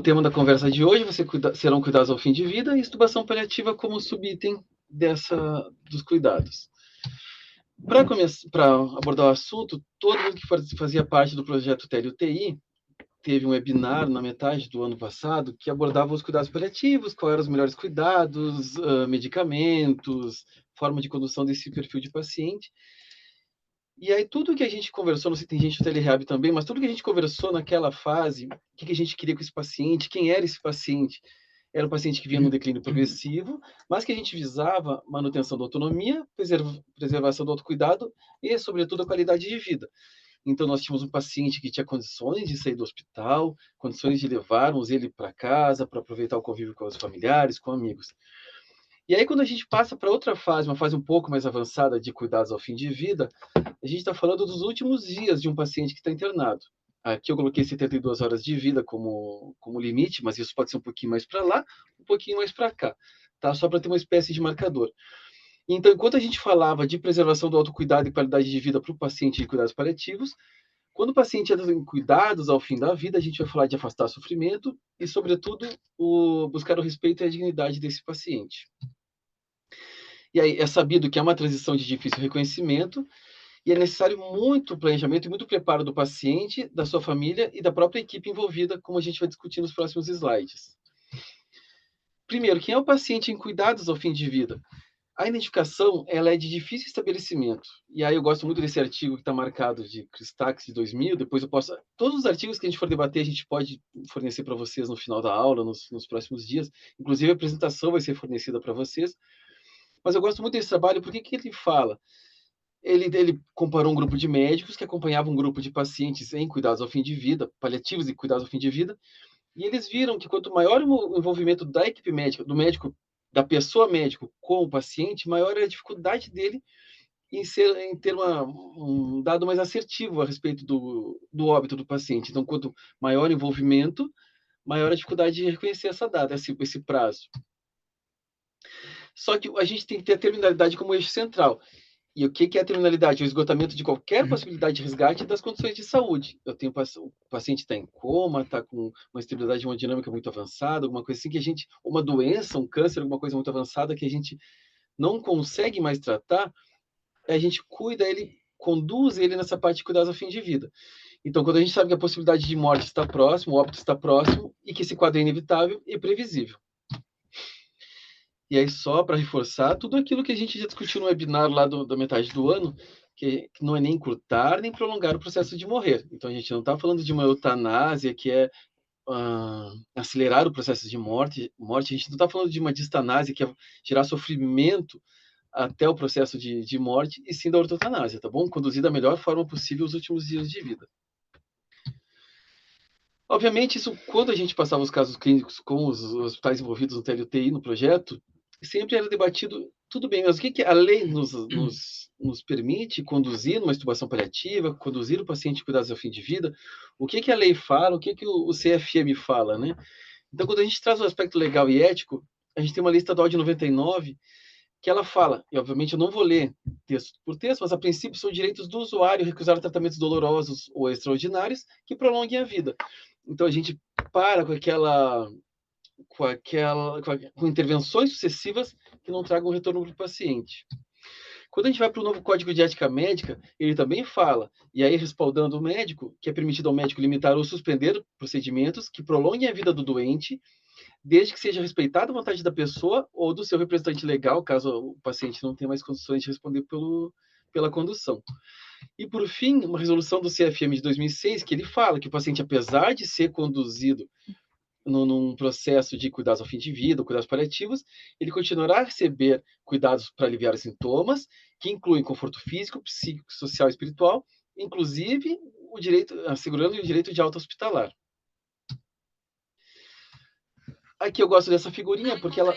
tema da conversa de hoje serão cuidados ao fim de vida e extubação paliativa como subitem dos cuidados. Para abordar o assunto, todo mundo que fazia parte do projeto TeleUTI teve um webinar na metade do ano passado que abordava os cuidados paliativos, quais eram os melhores cuidados, medicamentos, forma de condução desse perfil de paciente. E aí tudo que a gente conversou, não sei se tem gente do Telerehab também, mas tudo que a gente conversou naquela fase, o que a gente queria com esse paciente, quem era esse paciente, era um paciente que vinha num declínio progressivo, mas que a gente visava manutenção da autonomia, preservação do autocuidado e, sobretudo, a qualidade de vida. Então, nós tínhamos um paciente que tinha condições de sair do hospital, condições de levarmos ele para casa, para aproveitar o convívio com os familiares, com amigos. E aí, quando a gente passa para outra fase, uma fase um pouco mais avançada de cuidados ao fim de vida, a gente está falando dos últimos dias de um paciente que está internado. Aqui eu coloquei 72 horas de vida como limite, mas isso pode ser um pouquinho mais para lá, um pouquinho mais para cá, tá? Só para ter uma espécie de marcador. Então, enquanto a gente falava de preservação do autocuidado e qualidade de vida para o paciente de cuidados paliativos, quando o paciente entra em cuidados ao fim da vida, a gente vai falar de afastar sofrimento e, sobretudo, buscar o respeito e a dignidade desse paciente. E aí é sabido que é uma transição de difícil reconhecimento e é necessário muito planejamento e muito preparo do paciente, da sua família e da própria equipe envolvida, como a gente vai discutir nos próximos slides. Primeiro, quem é o paciente em cuidados ao fim de vida? A identificação ela é de difícil estabelecimento. E aí eu gosto muito desse artigo que está marcado de Christakis de 2000. Depois eu posso... Todos os artigos que a gente for debater, a gente pode fornecer para vocês no final da aula, nos próximos dias. Inclusive, a apresentação vai ser fornecida para vocês. Mas eu gosto muito desse trabalho, porque o que ele fala? Ele comparou um grupo de médicos que acompanhava um grupo de pacientes em cuidados ao fim de vida, paliativos e cuidados ao fim de vida, e eles viram que quanto maior o envolvimento da equipe médica, do médico, da pessoa médico com o paciente, maior é a dificuldade dele em ter um dado mais assertivo a respeito do óbito do paciente. Então, quanto maior o envolvimento, maior a dificuldade de reconhecer essa data, esse prazo. Só que a gente tem que ter a terminalidade como eixo central. E o que é a terminalidade? O esgotamento de qualquer possibilidade de resgate das condições de saúde. O paciente está em coma, está com uma estabilidade hemodinâmica muito avançada, alguma coisa assim uma doença, um câncer, alguma coisa muito avançada que a gente não consegue mais tratar, a gente cuida ele, conduz ele nessa parte de cuidados ao fim de vida. Então, quando a gente sabe que a possibilidade de morte está próximo, o óbito está próximo e que esse quadro é inevitável e previsível. E aí, só para reforçar, tudo aquilo que a gente já discutiu no webinar lá da metade do ano, que não é nem encurtar, nem prolongar o processo de morrer. Então, a gente não está falando de uma eutanásia, que é acelerar o processo de morte. A gente não está falando de uma distanásia, que é gerar sofrimento até o processo de morte, e sim da ortotanásia, tá bom? Conduzir da melhor forma possível os últimos dias de vida. Obviamente, isso, quando a gente passava os casos clínicos com os hospitais envolvidos no TeleUTI, no projeto, sempre era debatido, tudo bem, mas o que a lei nos permite conduzir numa intubação paliativa, conduzir o paciente em cuidados ao fim de vida? O que a lei fala, o que o CFM fala, né? Então, quando a gente traz o aspecto legal e ético, a gente tem uma lei estadual de 99 que ela fala, e obviamente eu não vou ler texto por texto, mas a princípio são direitos do usuário recusar tratamentos dolorosos ou extraordinários que prolonguem a vida. Então a gente para com intervenções sucessivas que não tragam retorno para o paciente. Quando a gente vai para o novo Código de Ética Médica, ele também fala, e aí respaldando o médico, que é permitido ao médico limitar ou suspender procedimentos que prolonguem a vida do doente, desde que seja respeitada a vontade da pessoa ou do seu representante legal, caso o paciente não tenha mais condições de responder pela condução. E, por fim, uma resolução do CFM de 2006, que ele fala que o paciente, apesar de ser conduzido num processo de cuidados ao fim de vida, cuidados paliativos, ele continuará a receber cuidados para aliviar os sintomas, que incluem conforto físico, psíquico, social e espiritual, inclusive assegurando o direito de alta hospitalar. Aqui eu gosto dessa figurinha porque ela...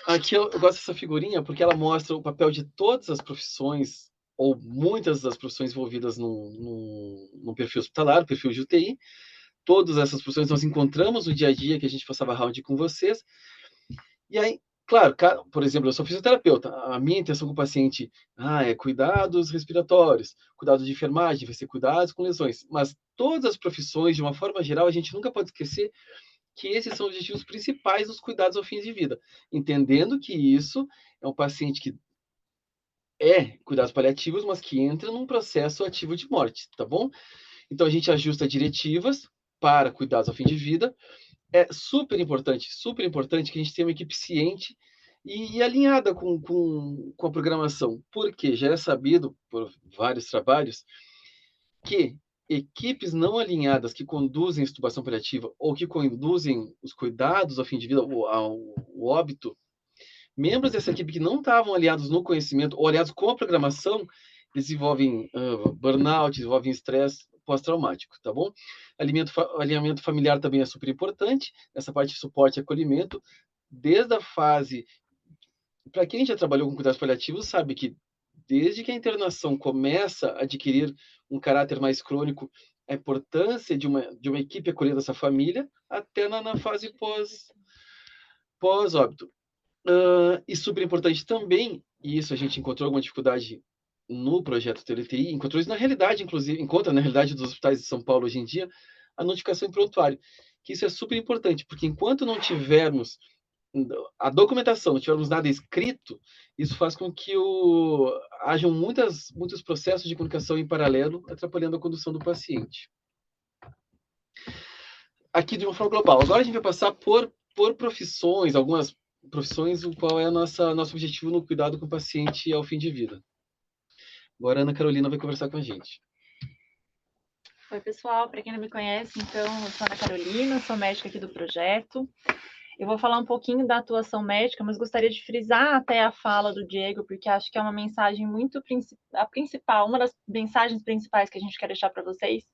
Aqui eu gosto dessa figurinha porque ela mostra o papel de todas as profissões, ou muitas das profissões envolvidas no perfil hospitalar, perfil de UTI. Todas essas profissões nós encontramos no dia a dia que a gente passava round com vocês. E aí, claro, por exemplo, eu sou fisioterapeuta. A minha intenção com o paciente é cuidados respiratórios, cuidados de enfermagem, vai ser cuidados com lesões. Mas todas as profissões, de uma forma geral, a gente nunca pode esquecer que esses são os objetivos principais dos cuidados ao fim de vida, entendendo que isso é um paciente que é cuidados paliativos, mas que entra num processo ativo de morte, tá bom? Então a gente ajusta diretivas para cuidados ao fim de vida. É super importante que a gente tenha uma equipe ciente e alinhada com a programação, porque já é sabido por vários trabalhos que equipes não alinhadas que conduzem a extubação paliativa ou que conduzem os cuidados ao fim de vida, ao óbito, membros dessa equipe que não estavam alinhados no conhecimento ou alinhados com a programação, desenvolvem burnout, desenvolvem estresse pós-traumático, tá bom? Alinhamento familiar também é super importante, essa parte de suporte e acolhimento, desde a fase... Para quem já trabalhou com cuidados paliativos, sabe que desde que a internação começa a adquirir um caráter mais crônico, a importância de uma equipe acolhendo essa família, até na fase pós-óbito. E super importante também, e isso a gente encontrou alguma dificuldade no projeto TLTI, encontrou isso na realidade, inclusive, encontra na realidade dos hospitais de São Paulo hoje em dia, a notificação em prontuário, que isso é super importante, porque enquanto não tivermos a documentação, não tivermos nada escrito, isso faz com que hajam muitos processos de comunicação em paralelo, atrapalhando a condução do paciente. Aqui de uma forma global. Agora a gente vai passar por profissões, algumas profissões, o qual é nosso objetivo no cuidado com o paciente ao fim de vida. Agora a Ana Carolina vai conversar com a gente. Oi, pessoal. Para quem não me conhece, então, eu sou a Ana Carolina, sou médica aqui do projeto. Eu vou falar um pouquinho da atuação médica, mas gostaria de frisar até a fala do Diego, porque acho que é uma mensagem muito principal, uma das mensagens principais que a gente quer deixar para vocês,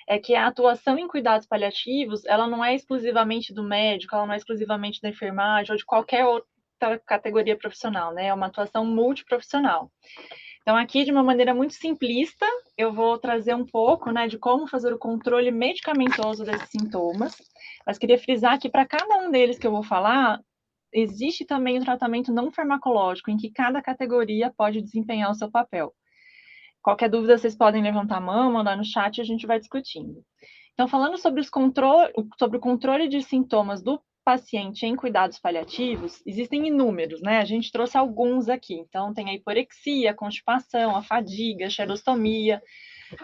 é que a atuação em cuidados paliativos, ela não é exclusivamente do médico, ela não é exclusivamente da enfermagem ou de qualquer outra categoria profissional, né? É uma atuação multiprofissional. Então, aqui, de uma maneira muito simplista, eu vou trazer um pouco, né, de como fazer o controle medicamentoso desses sintomas, mas queria frisar que para cada um deles que eu vou falar, existe também o tratamento não farmacológico, em que cada categoria pode desempenhar o seu papel. Qualquer dúvida, vocês podem levantar a mão, mandar no chat e a gente vai discutindo. Então, falando sobre o controle de sintomas do paciente em cuidados paliativos, existem inúmeros, né? A gente trouxe alguns aqui. Então, tem a hiporexia, a constipação, a fadiga, a xerostomia.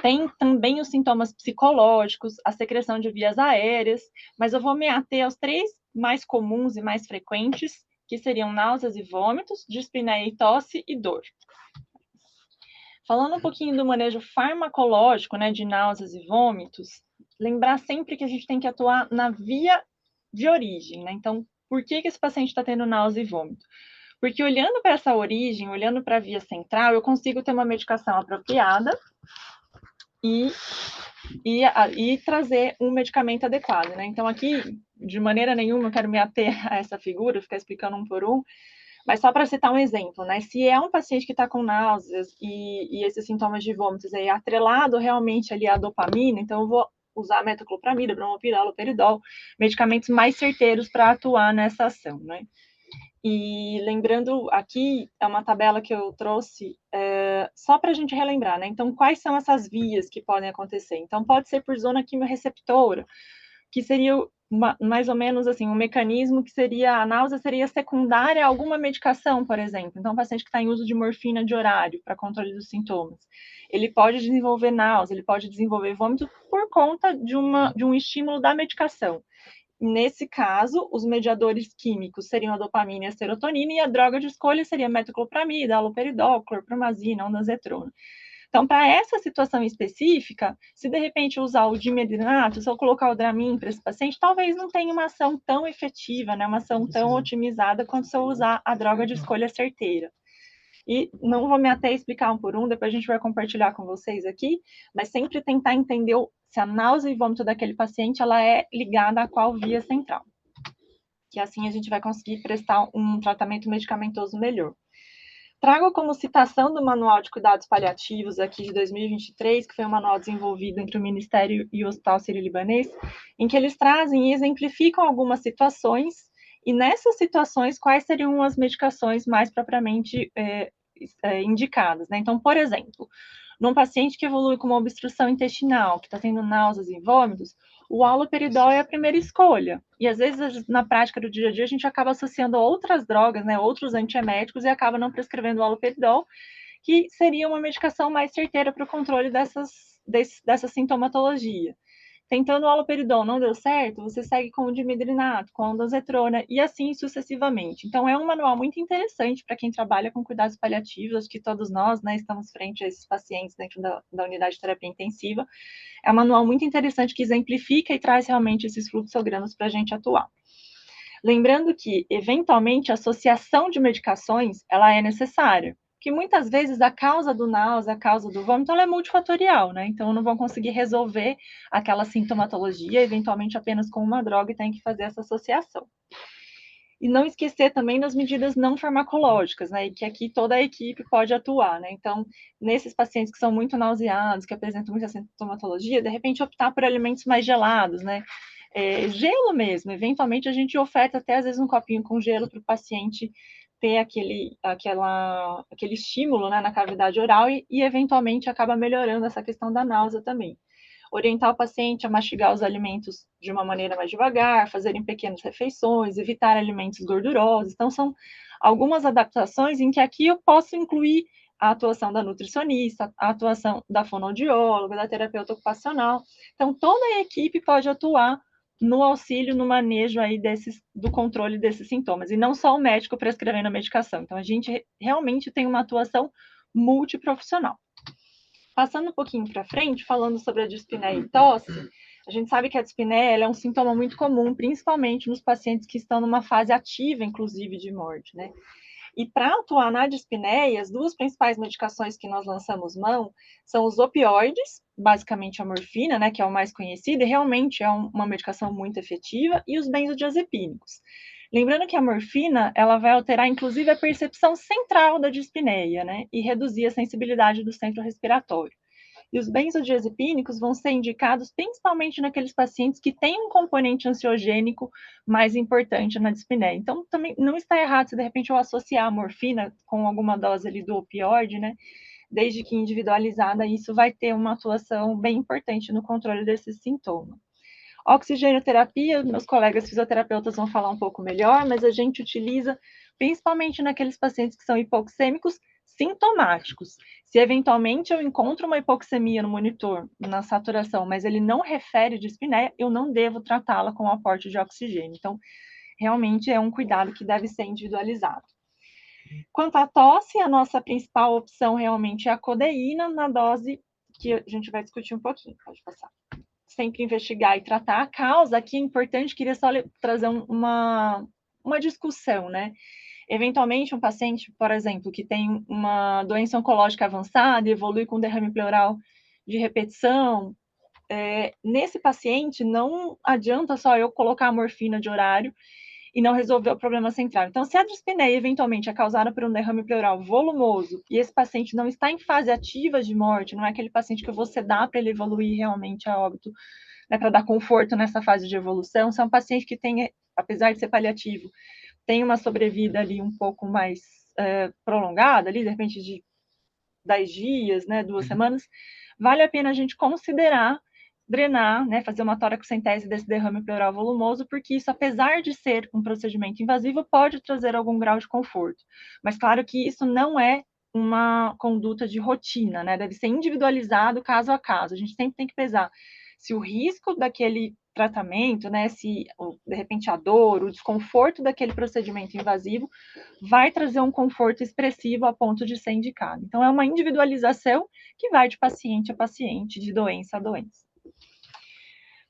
Tem também os sintomas psicológicos, a secreção de vias aéreas, mas eu vou me ater aos 3 mais comuns e mais frequentes, que seriam náuseas e vômitos, dispneia e tosse e dor. Falando um pouquinho do manejo farmacológico, né, de náuseas e vômitos, lembrar sempre que a gente tem que atuar na via de origem, né? Então, por que esse paciente está tendo náusea e vômito? Porque olhando para essa origem, olhando para a via central, eu consigo ter uma medicação apropriada e trazer um medicamento adequado, né? Então, aqui, de maneira nenhuma, eu quero me ater a essa figura, ficar explicando um por um, mas só para citar um exemplo, né? Se é um paciente que está com náuseas e esses sintomas de vômitos aí atrelado realmente ali à dopamina, então eu vou usar metoclopramida, bromopril, haloperidol, medicamentos mais certeiros para atuar nessa ação, né? E lembrando, aqui é uma tabela que eu trouxe só para a gente relembrar, né? Então, quais são essas vias que podem acontecer? Então, pode ser por zona quimiorreceptora, que seria mais ou menos assim, um mecanismo que seria, a náusea seria secundária a alguma medicação, por exemplo. Então, o paciente que está em uso de morfina de horário para controle dos sintomas, ele pode desenvolver náusea, ele pode desenvolver vômito por conta de um estímulo da medicação. Nesse caso, os mediadores químicos seriam a dopamina e a serotonina, e a droga de escolha seria a metoclopramida, haloperidol, clorpromazina, ondansetrona. Então, para essa situação específica, se de repente usar o dimedrinato, se eu colocar o Dramin para esse paciente, talvez não tenha uma ação tão efetiva, né? Uma ação tão otimizada quanto se eu usar a droga de escolha certeira. E não vou me até explicar um por um, depois a gente vai compartilhar com vocês aqui, mas sempre tentar entender se a náusea e vômito daquele paciente ela é ligada a qual via central. Que assim a gente vai conseguir prestar um tratamento medicamentoso melhor. Trago como citação do Manual de Cuidados Paliativos aqui de 2023, que foi um manual desenvolvido entre o Ministério e o Hospital Sírio-Libanês, em que eles trazem e exemplificam algumas situações, e nessas situações, quais seriam as medicações mais propriamente indicadas, né? Então, por exemplo, num paciente que evolui com uma obstrução intestinal, que está tendo náuseas e vômitos, o haloperidol é a primeira escolha. E às vezes, na prática do dia a dia, a gente acaba associando outras drogas, né, outros antieméticos, e acaba não prescrevendo o haloperidol, que seria uma medicação mais certeira para o controle dessa sintomatologia. Tentando o haloperidol não deu certo, você segue com o dimidrinato, com a ondansetrona e assim sucessivamente. Então, é um manual muito interessante para quem trabalha com cuidados paliativos, acho que todos nós, né, estamos frente a esses pacientes dentro da unidade de terapia intensiva. É um manual muito interessante que exemplifica e traz realmente esses fluxogramas para a gente atuar. Lembrando que, eventualmente, a associação de medicações, ela é necessária, que muitas vezes a causa do náusea, a causa do vômito, ela é multifatorial, né? Então, não vão conseguir resolver aquela sintomatologia, eventualmente apenas com uma droga, e tem que fazer essa associação. E não esquecer também das medidas não farmacológicas, né? E que aqui toda a equipe pode atuar, né? Então, nesses pacientes que são muito nauseados, que apresentam muita sintomatologia, de repente optar por alimentos mais gelados, né? Gelo mesmo, eventualmente a gente oferta até às vezes um copinho com gelo para o paciente ter aquele estímulo, né, na cavidade oral e eventualmente acaba melhorando essa questão da náusea também. Orientar o paciente a mastigar os alimentos de uma maneira mais devagar, fazerem pequenas refeições, evitar alimentos gordurosos. Então, são algumas adaptações em que aqui eu posso incluir a atuação da nutricionista, a atuação da fonoaudióloga, da terapeuta ocupacional. Então, toda a equipe pode atuar no auxílio, no manejo aí do controle desses sintomas, e não só o médico prescrevendo a medicação. Então, a gente realmente tem uma atuação multiprofissional. Passando um pouquinho para frente, falando sobre a dispneia e tosse, a gente sabe que a dispneia é um sintoma muito comum, principalmente nos pacientes que estão numa fase ativa, inclusive, de morte, né? E para atuar na dispneia, as duas principais medicações que nós lançamos mão são os opioides, basicamente a morfina, né, que é o mais conhecido, e realmente é uma medicação muito efetiva, e os benzodiazepínicos. Lembrando que a morfina, ela vai alterar, inclusive, a percepção central da dispneia, né, e reduzir a sensibilidade do centro respiratório. E os benzodiazepínicos vão ser indicados principalmente naqueles pacientes que têm um componente ansiogênico mais importante na dispneia. Então, também não está errado se de repente eu associar a morfina com alguma dose ali do opioide, né? Desde que individualizada, isso vai ter uma atuação bem importante no controle desses sintomas. Oxigenoterapia, meus colegas fisioterapeutas vão falar um pouco melhor, mas a gente utiliza principalmente naqueles pacientes que são hipoxêmicos sintomáticos. Se eventualmente eu encontro uma hipoxemia no monitor, na saturação, mas ele não refere dispneia, eu não devo tratá-la com aporte de oxigênio. Então, realmente é um cuidado que deve ser individualizado. Quanto à tosse, a nossa principal opção realmente é a codeína na dose que a gente vai discutir um pouquinho. Pode passar. Sempre investigar e tratar a causa. Aqui é importante, queria só trazer uma discussão, né? Eventualmente, um paciente, por exemplo, que tem uma doença oncológica avançada e evolui com derrame pleural de repetição, nesse paciente não adianta só eu colocar a morfina de horário e não resolver o problema central. Então, se a dispneia eventualmente é causada por um derrame pleural volumoso e esse paciente não está em fase ativa de morte, não é aquele paciente que você dá para ele evoluir realmente a óbito, né, para dar conforto nessa fase de evolução, se é um paciente que tem, apesar de ser paliativo, tem uma sobrevida ali um pouco mais prolongada, ali, de repente de 10 dias, né, 2 semanas, vale a pena a gente considerar drenar, né, fazer uma toracocentese desse derrame pleural volumoso, porque isso, apesar de ser um procedimento invasivo, pode trazer algum grau de conforto. Mas claro que isso não é uma conduta de rotina, né? Deve ser individualizado caso a caso. A gente sempre tem que pesar se o risco daquele tratamento, né, se de repente a dor, o desconforto daquele procedimento invasivo vai trazer um conforto expressivo a ponto de ser indicado. Então, é uma individualização que vai de paciente a paciente, de doença a doença.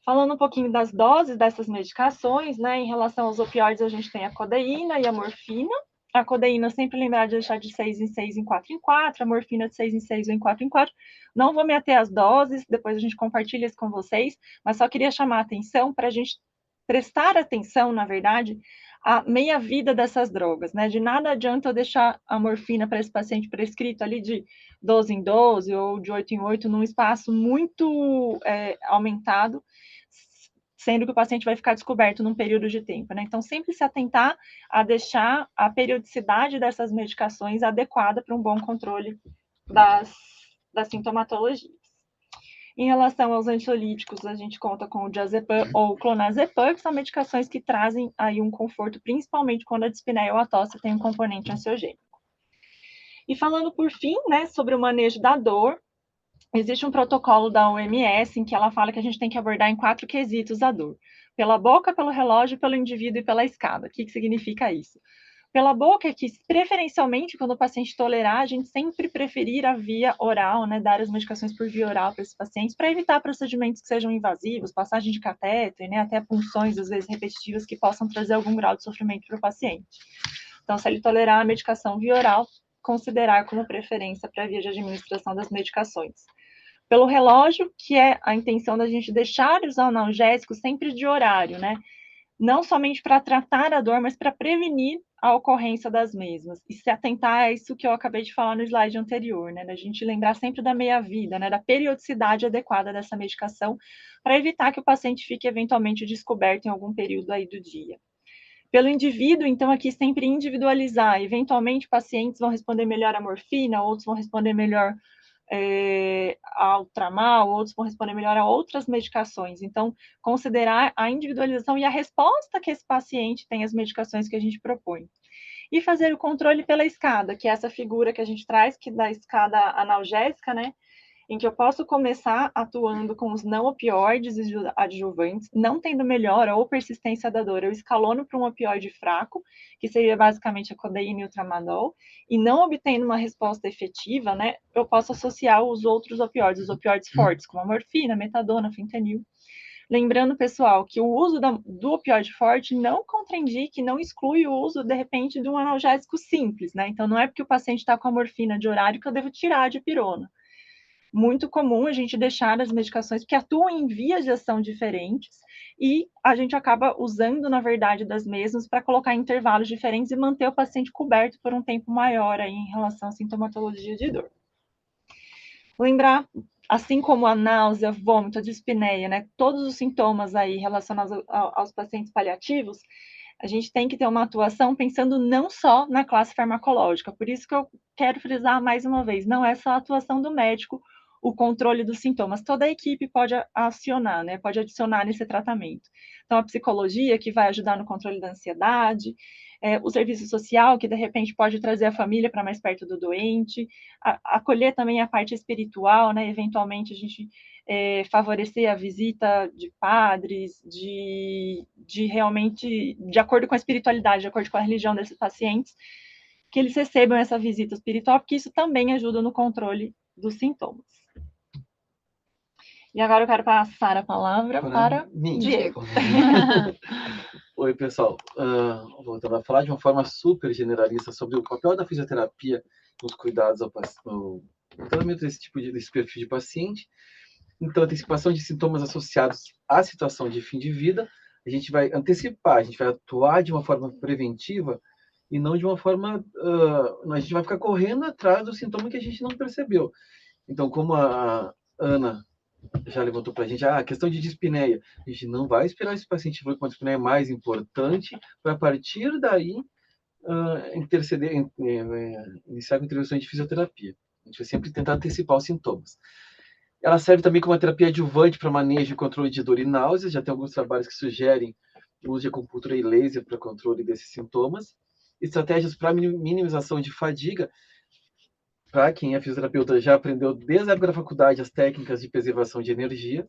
Falando um pouquinho das doses dessas medicações, né, em relação aos opioides, a gente tem a codeína e a morfina. A codeína, sempre lembrar de deixar de 6 em 6 em 4 em 4, a morfina de 6 em 6 ou em 4 em 4. Não vou me ater às doses, depois a gente compartilha isso com vocês, mas só queria chamar a atenção para a gente prestar atenção, na verdade, à meia-vida dessas drogas, né? De nada adianta eu deixar a morfina para esse paciente prescrito ali de 12 em 12 ou de 8 em 8 num espaço muito aumentado, sendo que o paciente vai ficar descoberto num período de tempo, né? Então, sempre se atentar a deixar a periodicidade dessas medicações adequada para um bom controle das sintomatologias. Em relação aos ansiolíticos, a gente conta com o diazepam ou o clonazepam, que são medicações que trazem aí um conforto, principalmente quando a dispneia ou a tosse tem um componente ansiogênico. E falando por fim, né, sobre o manejo da dor, existe um protocolo da OMS em que ela fala que a gente tem que abordar em 4 quesitos a dor: pela boca, pelo relógio, pelo indivíduo e pela escada. O que significa isso? Pela boca é que, preferencialmente, quando o paciente tolerar, a gente sempre preferir a via oral, né, dar as medicações por via oral para esses pacientes, para evitar procedimentos que sejam invasivos, passagem de catéter, né, até punções, às vezes repetitivas, que possam trazer algum grau de sofrimento para o paciente. Então, se ele tolerar a medicação via oral, considerar como preferência para a via de administração das medicações. Pelo relógio, que é a intenção da gente deixar os analgésicos sempre de horário, né? Não somente para tratar a dor, mas para prevenir a ocorrência das mesmas. E se atentar a isso que eu acabei de falar no slide anterior, né? Da gente lembrar sempre da meia-vida, né? Da periodicidade adequada dessa medicação, para evitar que o paciente fique eventualmente descoberto em algum período aí do dia. Pelo indivíduo, então, aqui sempre individualizar. Eventualmente, pacientes vão responder melhor à morfina, outros vão responder melhor ao tramal, outros vão responder melhor a outras medicações. Então, considerar a individualização e a resposta que esse paciente tem às medicações que a gente propõe. E fazer o controle pela escada, que é essa figura que a gente traz, que da escada analgésica, né? Em que eu posso começar atuando com os não opioides adjuvantes, não tendo melhora ou persistência da dor, eu escalono para um opioide fraco, que seria basicamente a codeína e o tramadol, e não obtendo uma resposta efetiva, né, eu posso associar os outros opioides, os opioides fortes, como a morfina, metadona, fentanil. Lembrando, pessoal, que o uso do opioide forte não contraindica, não exclui o uso, de repente, de um analgésico simples, né? Então, não é porque o paciente está com a morfina de horário que eu devo tirar a dipirona. Muito comum a gente deixar as medicações que atuam em vias de ação diferentes e a gente acaba usando, na verdade, das mesmas para colocar em intervalos diferentes e manter o paciente coberto por um tempo maior aí em relação à sintomatologia de dor. Lembrar, assim como a náusea, vômito, a dispneia, né, todos os sintomas aí relacionados aos pacientes paliativos, a gente tem que ter uma atuação pensando não só na classe farmacológica. Por isso que eu quero frisar mais uma vez, não é só a atuação do médico o controle dos sintomas. Toda a equipe pode acionar, né? Pode adicionar nesse tratamento. Então, a psicologia, que vai ajudar no controle da ansiedade, o serviço social, que de repente pode trazer a família para mais perto do doente, acolher também a parte espiritual, né? Eventualmente a gente favorecer a visita de padres, de realmente, de acordo com a espiritualidade, de acordo com a religião desses pacientes, que eles recebam essa visita espiritual, porque isso também ajuda no controle dos sintomas. E agora eu quero passar a palavra para Diego. Oi, pessoal. Voltando a falar de uma forma super generalista sobre o papel da fisioterapia nos cuidados ao tratamento desse perfil de paciente. Então, antecipação de sintomas associados à situação de fim de vida, a gente vai antecipar, a gente vai atuar de uma forma preventiva e não de uma forma... a gente vai ficar correndo atrás do sintoma que a gente não percebeu. Então, como a Ana já levantou para a gente, a questão de dispneia. A gente não vai esperar esse paciente evoluir com uma dispneia mais importante para, a partir daí, iniciar com intervenções de fisioterapia. A gente vai sempre tentar antecipar os sintomas. Ela serve também como uma terapia adjuvante para manejo e controle de dor e náuseas. Já tem alguns trabalhos que sugerem o uso de acupuntura e laser para controle desses sintomas. Estratégias para minimização de fadiga. Para quem é fisioterapeuta já aprendeu desde a época da faculdade as técnicas de preservação de energia,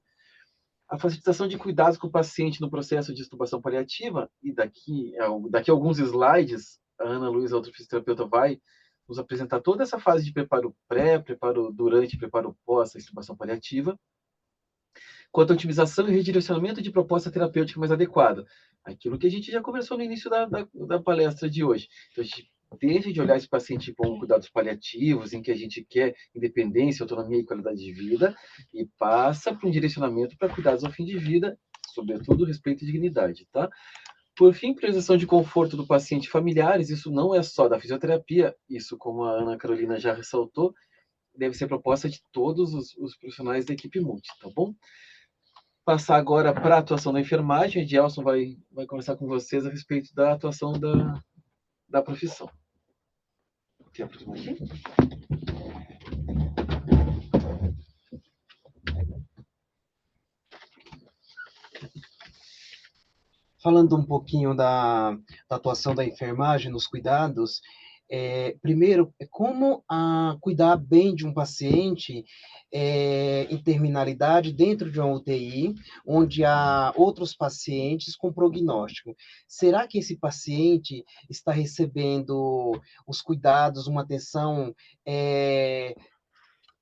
a facilitação de cuidados com o paciente no processo de extubação paliativa, e daqui a alguns slides, a Ana Luísa, outra fisioterapeuta, vai nos apresentar toda essa fase de preparo pré, preparo durante, preparo pós a extubação paliativa, quanto à otimização e redirecionamento de proposta terapêutica mais adequada. Aquilo que a gente já conversou no início da palestra de hoje. Então, a gente deixa de olhar esse paciente com cuidados paliativos, em que a gente quer independência, autonomia e qualidade de vida, e passa para um direcionamento para cuidados ao fim de vida, sobretudo respeito e dignidade, tá? Por fim, priorização de conforto do paciente e familiares, isso não é só da fisioterapia, isso, como a Ana Carolina já ressaltou, deve ser proposta de todos os profissionais da equipe multi, tá bom? Passar agora para a atuação da enfermagem, a Gelson vai conversar com vocês a respeito da atuação da profissão. Quer aproximar aqui? falando um pouquinho da atuação da enfermagem nos cuidados, primeiro, como cuidar bem de um paciente em terminalidade dentro de uma UTI, onde há outros pacientes com prognóstico. Será que esse paciente está recebendo os cuidados, uma atenção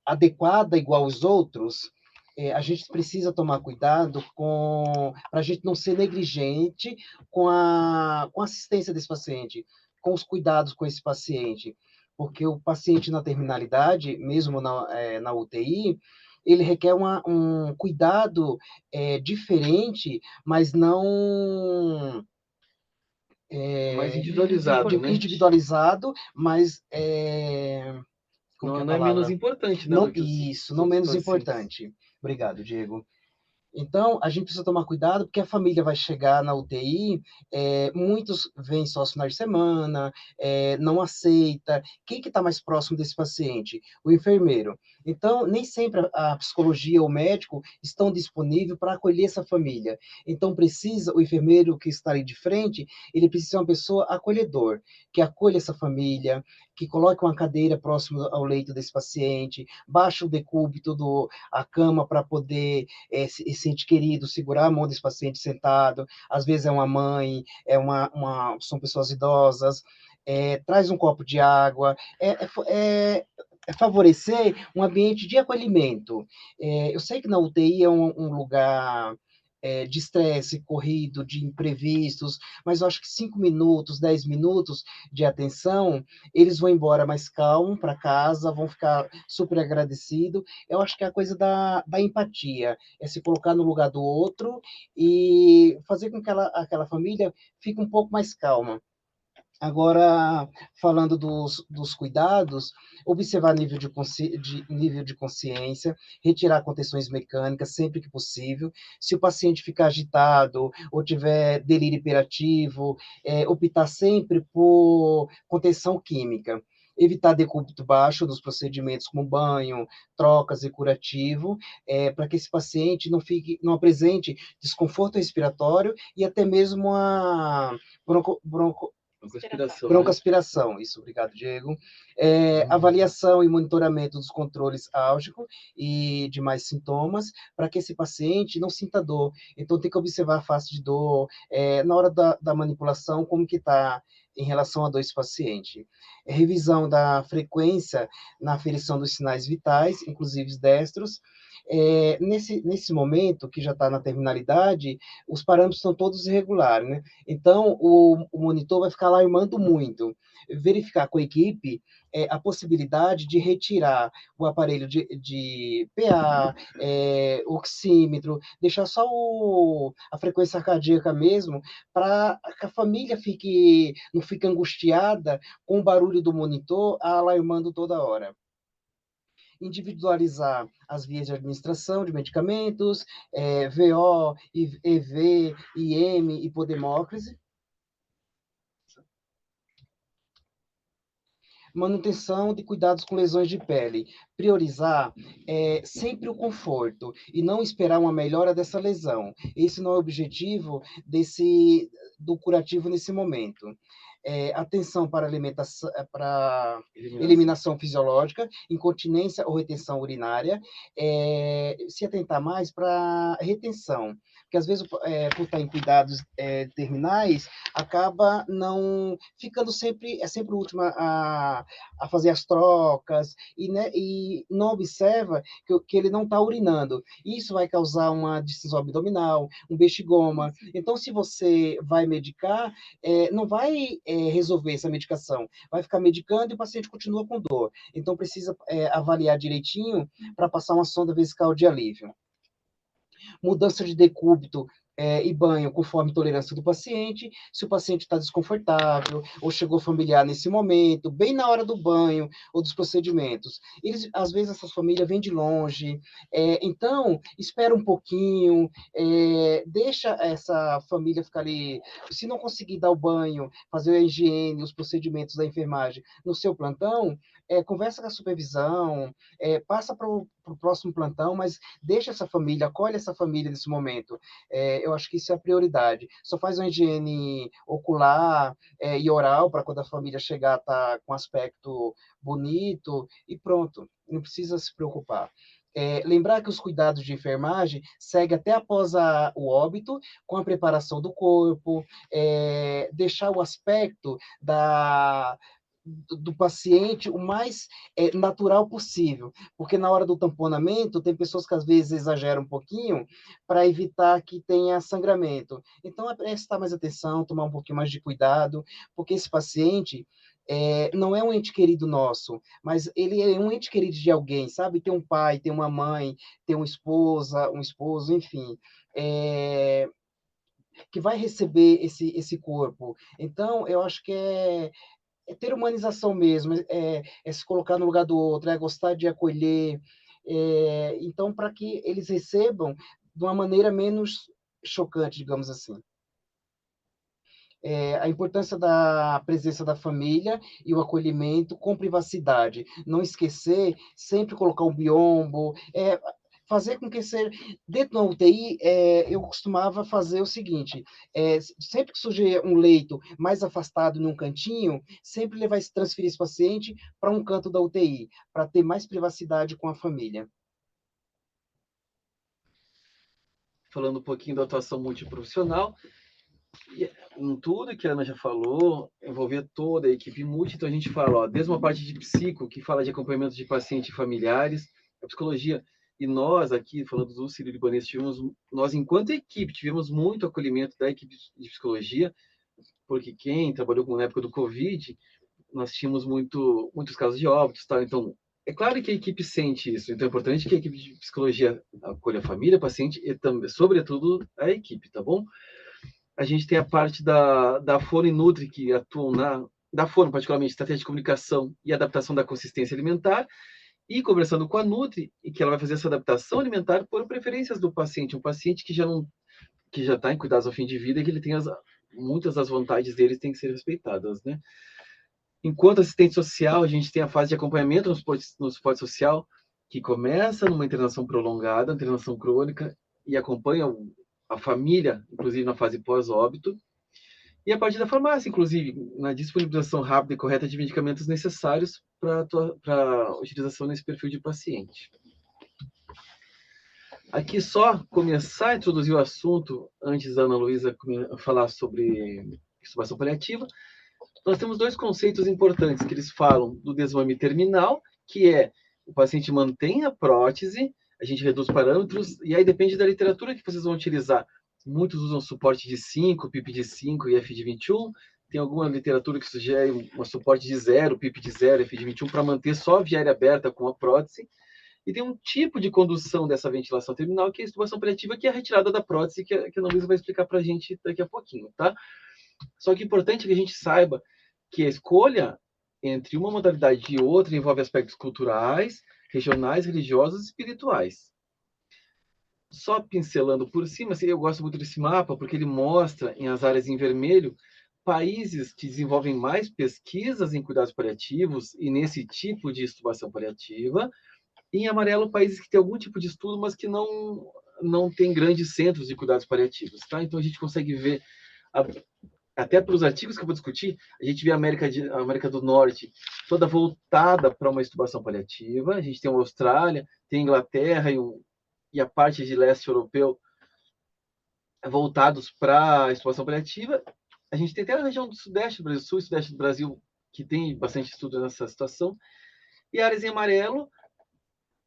adequada igual aos outros? A gente precisa tomar cuidado para a gente não ser negligente com a assistência desse paciente, com os cuidados com esse paciente, porque o paciente na terminalidade, mesmo na UTI, ele requer um cuidado diferente, mas não Mais individualizado, né? individualizado, mas como que é a Não é menos palavra? importante, né, Não, do que isso, os não outros menos pacientes. importante. Obrigado, Diego. Então, a gente precisa tomar cuidado, porque a família vai chegar na UTI, muitos vêm só aos finais de semana, não aceita. Quem que está mais próximo desse paciente? O enfermeiro. Então, nem sempre a psicologia ou o médico estão disponíveis para acolher essa família. Então, o enfermeiro que está ali de frente, ele precisa ser uma pessoa acolhedor, que acolha essa família, que coloque uma cadeira próximo ao leito desse paciente, baixe o decúbito a cama para poder esse ente querido, segurar a mão desse paciente sentado, às vezes é uma mãe, são pessoas idosas, traz um copo de água, favorecer um ambiente de acolhimento. Eu sei que na UTI é um lugar de estresse, corrido, de imprevistos, mas eu acho que 5 minutos, 10 minutos de atenção, eles vão embora mais calmos para casa, vão ficar super agradecidos. Eu acho que é a coisa da empatia, é se colocar no lugar do outro e fazer com que aquela família fique um pouco mais calma. Agora, falando dos cuidados, observar nível de consciência, retirar contenções mecânicas sempre que possível. Se o paciente ficar agitado ou tiver delírio hiperativo, optar sempre por contenção química. Evitar decúbito baixo dos procedimentos como banho, trocas e curativo, para que esse paciente não apresente desconforto respiratório e até mesmo a Conspiração, né? broncoaspiração. Isso, obrigado, Diego. Avaliação e monitoramento dos controles álgicos e demais sintomas, para que esse paciente não sinta dor. Então, tem que observar a face de dor, na hora da manipulação, como que está em relação a dois pacientes. Revisão da frequência na aferição dos sinais vitais, inclusive destros. Nesse momento, que já está na terminalidade, os parâmetros estão todos irregulares, né? Então, o monitor vai ficar alarmando muito. Verificar com a equipe a possibilidade de retirar o aparelho de PA, oxímetro, deixar só a frequência cardíaca mesmo, para que a família não fique angustiada com o barulho do monitor alarmando toda hora. Individualizar as vias de administração de medicamentos, VO, EV, IM e podemócrise. Manutenção de cuidados com lesões de pele. Priorizar sempre o conforto e não esperar uma melhora dessa lesão. Esse não é o objetivo do curativo nesse momento. Atenção para alimentação, para eliminação fisiológica, incontinência ou retenção urinária, se atentar mais para retenção, porque às vezes, por estar em cuidados terminais, acaba não ficando sempre o último a fazer as trocas e não observa que ele não está urinando. Isso vai causar uma distensão abdominal, um bexigoma. Então, se você vai medicar, não vai resolver essa medicação, vai ficar medicando e o paciente continua com dor. Então, precisa avaliar direitinho para passar uma sonda vesical de alívio. Mudança de decúbito e banho conforme tolerância do paciente, se o paciente está desconfortável, ou chegou familiar nesse momento, bem na hora do banho ou dos procedimentos. Às vezes, essas famílias vêm de longe, então, espera um pouquinho, deixa essa família ficar ali, se não conseguir dar o banho, fazer a higiene, os procedimentos da enfermagem no seu plantão, conversa com a supervisão, passa para o próximo plantão, mas deixa essa família, acolhe essa família nesse momento. eu acho que isso é a prioridade. Só faz uma higiene ocular e oral para quando a família chegar tá com aspecto bonito e pronto, não precisa se preocupar. Lembrar que os cuidados de enfermagem seguem até após o óbito, com a preparação do corpo, deixar o aspecto do paciente o mais natural possível, porque na hora do tamponamento tem pessoas que às vezes exageram um pouquinho para evitar que tenha sangramento. Então é prestar mais atenção, tomar um pouquinho mais de cuidado, porque esse paciente não é um ente querido nosso, mas ele é um ente querido de alguém, sabe? Tem um pai, tem uma mãe, tem uma esposa, um esposo, enfim. Que vai receber esse corpo. Então, eu acho que ter humanização mesmo, se colocar no lugar do outro, é gostar de acolher. Então, para que eles recebam de uma maneira menos chocante, digamos assim. A importância da presença da família e o acolhimento com privacidade. Não esquecer, sempre colocar um biombo, fazer com que seja... Dentro da UTI, eu costumava fazer o seguinte, sempre que surgir um leito mais afastado num cantinho, sempre levar transferir esse paciente para um canto da UTI, para ter mais privacidade com a família. Falando um pouquinho da atuação multiprofissional, em tudo que a Ana já falou, envolver toda a equipe multi, então a gente fala, desde uma parte de psico, que fala de acompanhamento de pacientes e familiares, a psicologia, e nós aqui, falando do Sírio-Libanês, nós enquanto equipe, tivemos muito acolhimento da equipe de psicologia, porque quem trabalhou na época do Covid, nós tínhamos muitos casos de óbitos, tá? Então, é claro que a equipe sente isso, então é importante que a equipe de psicologia acolha a família, o paciente e, também, sobretudo, a equipe, tá bom? A gente tem a parte da Fono e Nutri, que atuam da Fono, particularmente, estratégia de comunicação e adaptação da consistência alimentar, e conversando com a Nutri, e que ela vai fazer essa adaptação alimentar por preferências do paciente, um paciente que já está em cuidados ao fim de vida e que ele tem muitas das vontades deles têm que ser respeitadas, né? Enquanto assistente social, a gente tem a fase de acompanhamento no suporte social, que começa numa internação prolongada, internação crônica, e acompanha a família, inclusive na fase pós-óbito, e a partir da farmácia, inclusive, na disponibilização rápida e correta de medicamentos necessários para utilização nesse perfil de paciente. Aqui só começar a introduzir o assunto, antes da Ana Luísa falar sobre extubação paliativa, nós temos dois conceitos importantes que eles falam do desmame terminal, que é o paciente mantém a prótese, a gente reduz parâmetros, e aí depende da literatura que vocês vão utilizar. Muitos usam suporte de 5, PIP de 5 e F de 21. Tem alguma literatura que sugere um suporte de 0, PIP de 0, F de 21, para manter só a viária aberta com a prótese. E tem um tipo de condução dessa ventilação terminal, que é a extubação paliativa, que é a retirada da prótese, que a Ana Luísa vai explicar para a gente daqui a pouquinho, tá? Só que é importante que a gente saiba que a escolha entre uma modalidade e outra envolve aspectos culturais, regionais, religiosos e espirituais. Só pincelando por cima, eu gosto muito desse mapa, porque ele mostra, em as áreas em vermelho, países que desenvolvem mais pesquisas em cuidados paliativos e nesse tipo de extubação paliativa, e em amarelo, países que têm algum tipo de estudo, mas que não tem grandes centros de cuidados paliativos. Tá? Então, a gente consegue ver, até para os artigos que eu vou discutir, a gente vê a América do Norte toda voltada para uma extubação paliativa, a gente tem a Austrália, tem a Inglaterra e a parte de leste europeu voltados para a extubação paliativa. A gente tem até a região do Sudeste do Brasil, Sul e Sudeste do Brasil, que tem bastante estudo nessa situação. E áreas em amarelo,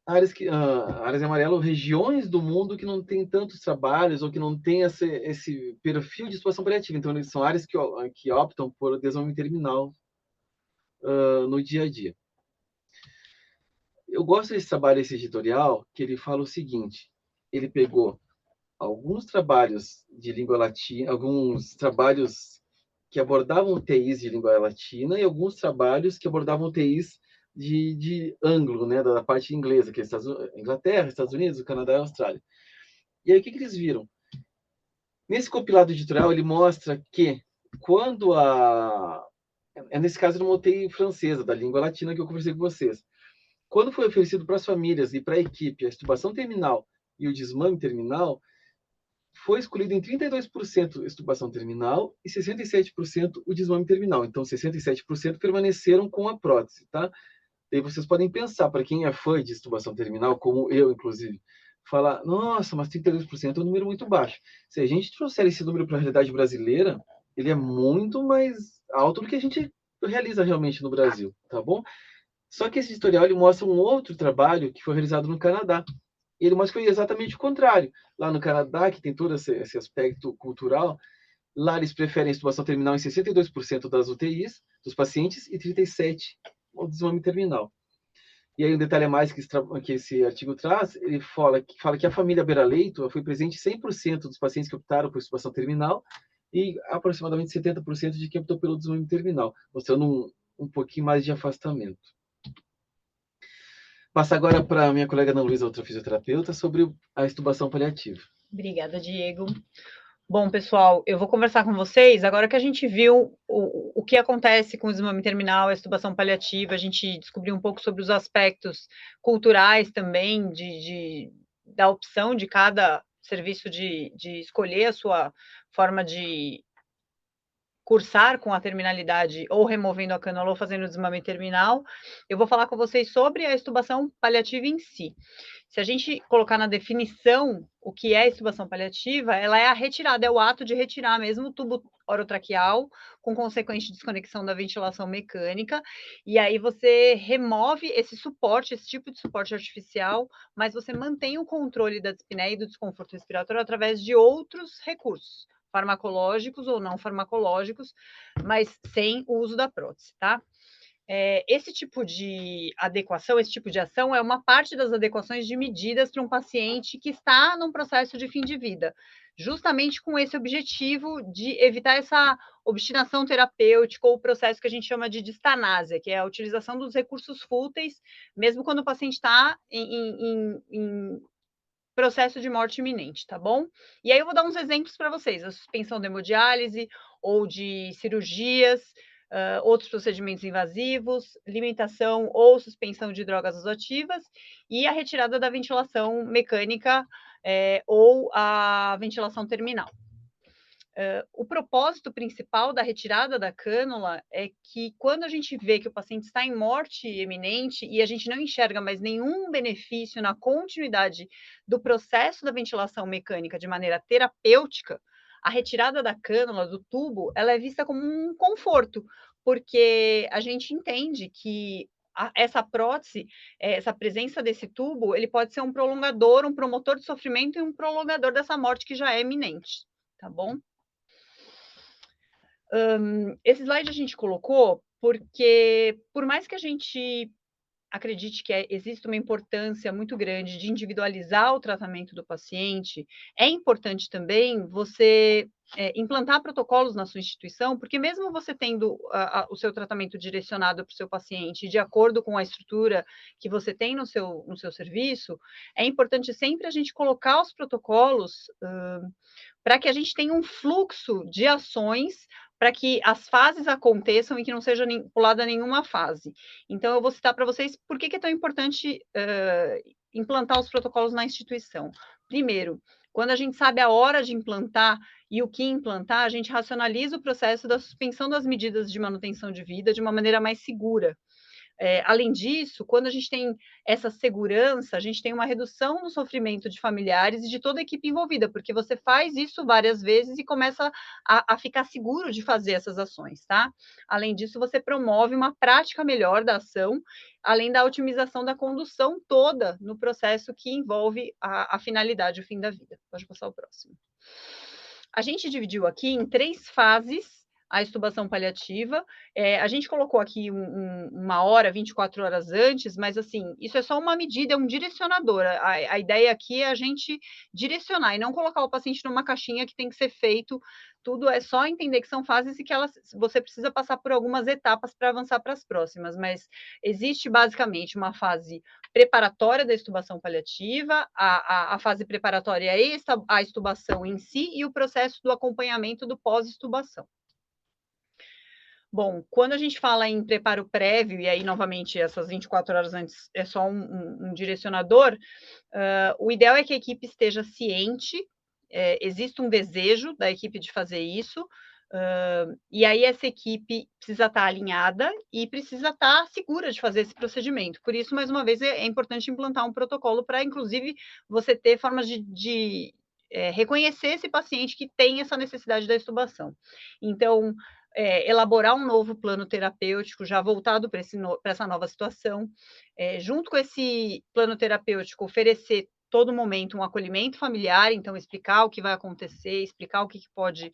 áreas em amarelo, regiões do mundo que não tem tantos trabalhos ou que não tem esse perfil de extubação paliativa. Então, são áreas que optam por desmame terminal no dia a dia. Eu gosto desse trabalho, esse editorial, que ele fala o seguinte: ele pegou alguns trabalhos de língua latina, alguns trabalhos que abordavam TIs de língua latina e alguns trabalhos que abordavam TIs de anglo, né, da parte inglesa, que é Inglaterra, Estados Unidos, Canadá e Austrália. E aí, o que eles viram? Nesse compilado editorial, ele mostra que quando nesse caso, numa UTI francesa, da língua latina que eu conversei com vocês, quando foi oferecido para as famílias e para a equipe a extubação terminal e o desmame terminal, foi excluído em 32% extubação terminal e 67% o desmame terminal. Então, 67% permaneceram com a prótese, tá? E aí vocês podem pensar, para quem é fã de extubação terminal, como eu, inclusive, falar, nossa, mas 32% é um número muito baixo. Se a gente trouxer esse número para a realidade brasileira, ele é muito mais alto do que a gente realiza realmente no Brasil, tá bom? Só que esse editorial ele mostra um outro trabalho que foi realizado no Canadá. E ele mostra que foi exatamente o contrário. Lá no Canadá, que tem todo esse aspecto cultural, lá eles preferem a extubação terminal em 62% das UTIs dos pacientes e 37% o desmame terminal. E aí um detalhe a mais que esse artigo traz, ele fala que a família Beira-Leito foi presente em 100% dos pacientes que optaram por extubação terminal e aproximadamente 70% de quem optou pelo desmame terminal, mostrando um pouquinho mais de afastamento. Passa agora para a minha colega Ana Luísa, outra fisioterapeuta, sobre a extubação paliativa. Obrigada, Diego. Bom, pessoal, eu vou conversar com vocês, agora que a gente viu o que acontece com o desmame terminal, a extubação paliativa, a gente descobriu um pouco sobre os aspectos culturais também, da opção de cada serviço de escolher a sua forma de cursar com a terminalidade ou removendo a cânula ou fazendo o desmame terminal. Eu vou falar com vocês sobre a extubação paliativa em si. Se a gente colocar na definição o que é extubação paliativa, ela é a retirada, é o ato de retirar mesmo o tubo orotraqueal, com consequente desconexão da ventilação mecânica, e aí você remove esse suporte, esse tipo de suporte artificial, mas você mantém o controle da dispneia e do desconforto respiratório através de outros recursos, farmacológicos ou não farmacológicos, mas sem o uso da prótese, tá? Esse tipo de adequação, esse tipo de ação é uma parte das adequações de medidas para um paciente que está num processo de fim de vida, justamente com esse objetivo de evitar essa obstinação terapêutica ou o processo que a gente chama de distanásia, que é a utilização dos recursos fúteis, mesmo quando o paciente está em processo de morte iminente, tá bom? E aí eu vou dar uns exemplos para vocês, a suspensão de hemodiálise ou de cirurgias, outros procedimentos invasivos, limitação ou suspensão de drogas vasoativas e a retirada da ventilação mecânica ou a ventilação terminal. O propósito principal da retirada da cânula é que quando a gente vê que o paciente está em morte iminente e a gente não enxerga mais nenhum benefício na continuidade do processo da ventilação mecânica de maneira terapêutica, a retirada da cânula, do tubo, ela é vista como um conforto, porque a gente entende que essa prótese, essa presença desse tubo, ele pode ser um prolongador, um promotor de sofrimento e um prolongador dessa morte que já é iminente, tá bom? Esse slide a gente colocou porque, por mais que a gente acredite que existe uma importância muito grande de individualizar o tratamento do paciente, é importante também você implantar protocolos na sua instituição, porque mesmo você tendo o seu tratamento direcionado para o seu paciente de acordo com a estrutura que você tem no seu serviço, é importante sempre a gente colocar os protocolos para que a gente tenha um fluxo de ações para que as fases aconteçam e que não seja pulada nenhuma fase. Então, eu vou citar para vocês por que é tão importante implantar os protocolos na instituição. Primeiro, quando a gente sabe a hora de implantar e o que implantar, a gente racionaliza o processo da suspensão das medidas de manutenção de vida de uma maneira mais segura. Além disso, quando a gente tem essa segurança, a gente tem uma redução no sofrimento de familiares e de toda a equipe envolvida, porque você faz isso várias vezes e começa a ficar seguro de fazer essas ações, tá? Além disso, você promove uma prática melhor da ação, além da otimização da condução toda no processo que envolve a finalidade, o fim da vida. Pode passar o próximo. A gente dividiu aqui em 3 fases a extubação paliativa. A gente colocou aqui uma hora, 24 horas antes, mas assim, isso é só uma medida, é um direcionador. A ideia aqui é a gente direcionar e não colocar o paciente numa caixinha que tem que ser feito. Tudo é só entender que são fases e que você precisa passar por algumas etapas para avançar para as próximas, mas existe basicamente uma fase preparatória da extubação paliativa, a fase preparatória é a extubação em si e o processo do acompanhamento do pós-extubação. Bom, quando a gente fala em preparo prévio, e aí, novamente, essas 24 horas antes é só um direcionador, o ideal é que a equipe esteja ciente existe um desejo da equipe de fazer isso, e aí essa equipe precisa estar alinhada e precisa estar segura de fazer esse procedimento. Por isso, mais uma vez, é importante implantar um protocolo para, inclusive, você ter formas de reconhecer esse paciente que tem essa necessidade da extubação. Então, elaborar um novo plano terapêutico já voltado para essa nova situação, junto com esse plano terapêutico, oferecer todo momento um acolhimento familiar, então explicar o que vai acontecer, explicar o que pode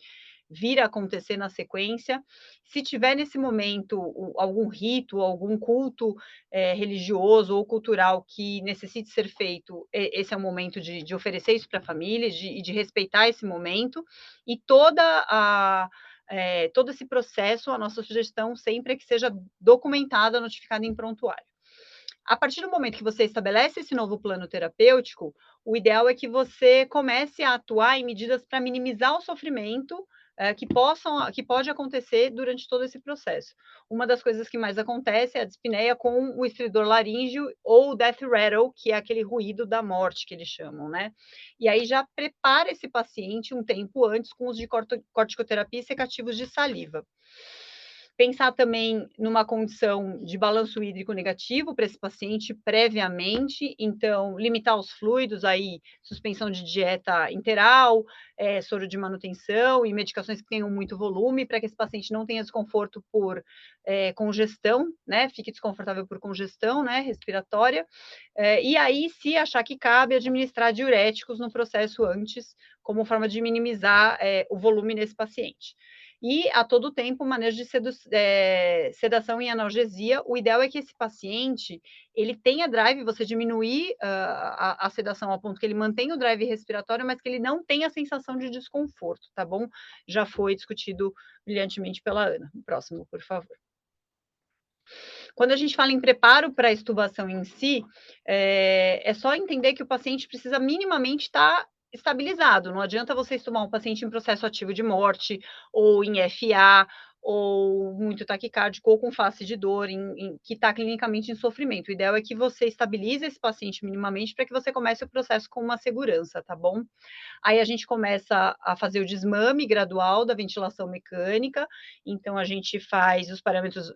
vir a acontecer na sequência. Se tiver nesse momento algum rito, algum culto religioso ou cultural que necessite ser feito, esse é o momento de oferecer isso para a família e de respeitar esse momento. E todo esse processo, a nossa sugestão sempre é que seja documentada, notificada em prontuário. A partir do momento que você estabelece esse novo plano terapêutico, o ideal é que você comece a atuar em medidas para minimizar o sofrimento que pode acontecer durante todo esse processo. Uma das coisas que mais acontece é a dispneia com o estridor laríngeo ou o death rattle, que é aquele ruído da morte que eles chamam, né? E aí já prepara esse paciente um tempo antes com os de corticoterapia e secativos de saliva. Pensar também numa condição de balanço hídrico negativo para esse paciente previamente, então limitar os fluidos, aí suspensão de dieta interal, soro de manutenção e medicações que tenham muito volume, para que esse paciente não tenha desconforto por congestão, né, fique desconfortável por congestão, né, respiratória, e aí, se achar que cabe, administrar diuréticos no processo antes, como forma de minimizar o volume nesse paciente. E, a todo tempo, manejo de sedação e analgesia. O ideal é que esse paciente, ele tenha drive, você diminuir a sedação ao ponto que ele mantenha o drive respiratório, mas que ele não tenha a sensação de desconforto, tá bom? Já foi discutido brilhantemente pela Ana. Próximo, por favor. Quando a gente fala em preparo para a extubação em si, é só entender que o paciente precisa minimamente estar estabilizado. Não adianta você extubar um paciente em processo ativo de morte, ou em FA, ou muito taquicárdico, ou com face de dor, que está clinicamente em sofrimento. O ideal é que você estabilize esse paciente minimamente para que você comece o processo com uma segurança, tá bom? Aí a gente começa a fazer o desmame gradual da ventilação mecânica, então a gente faz os parâmetros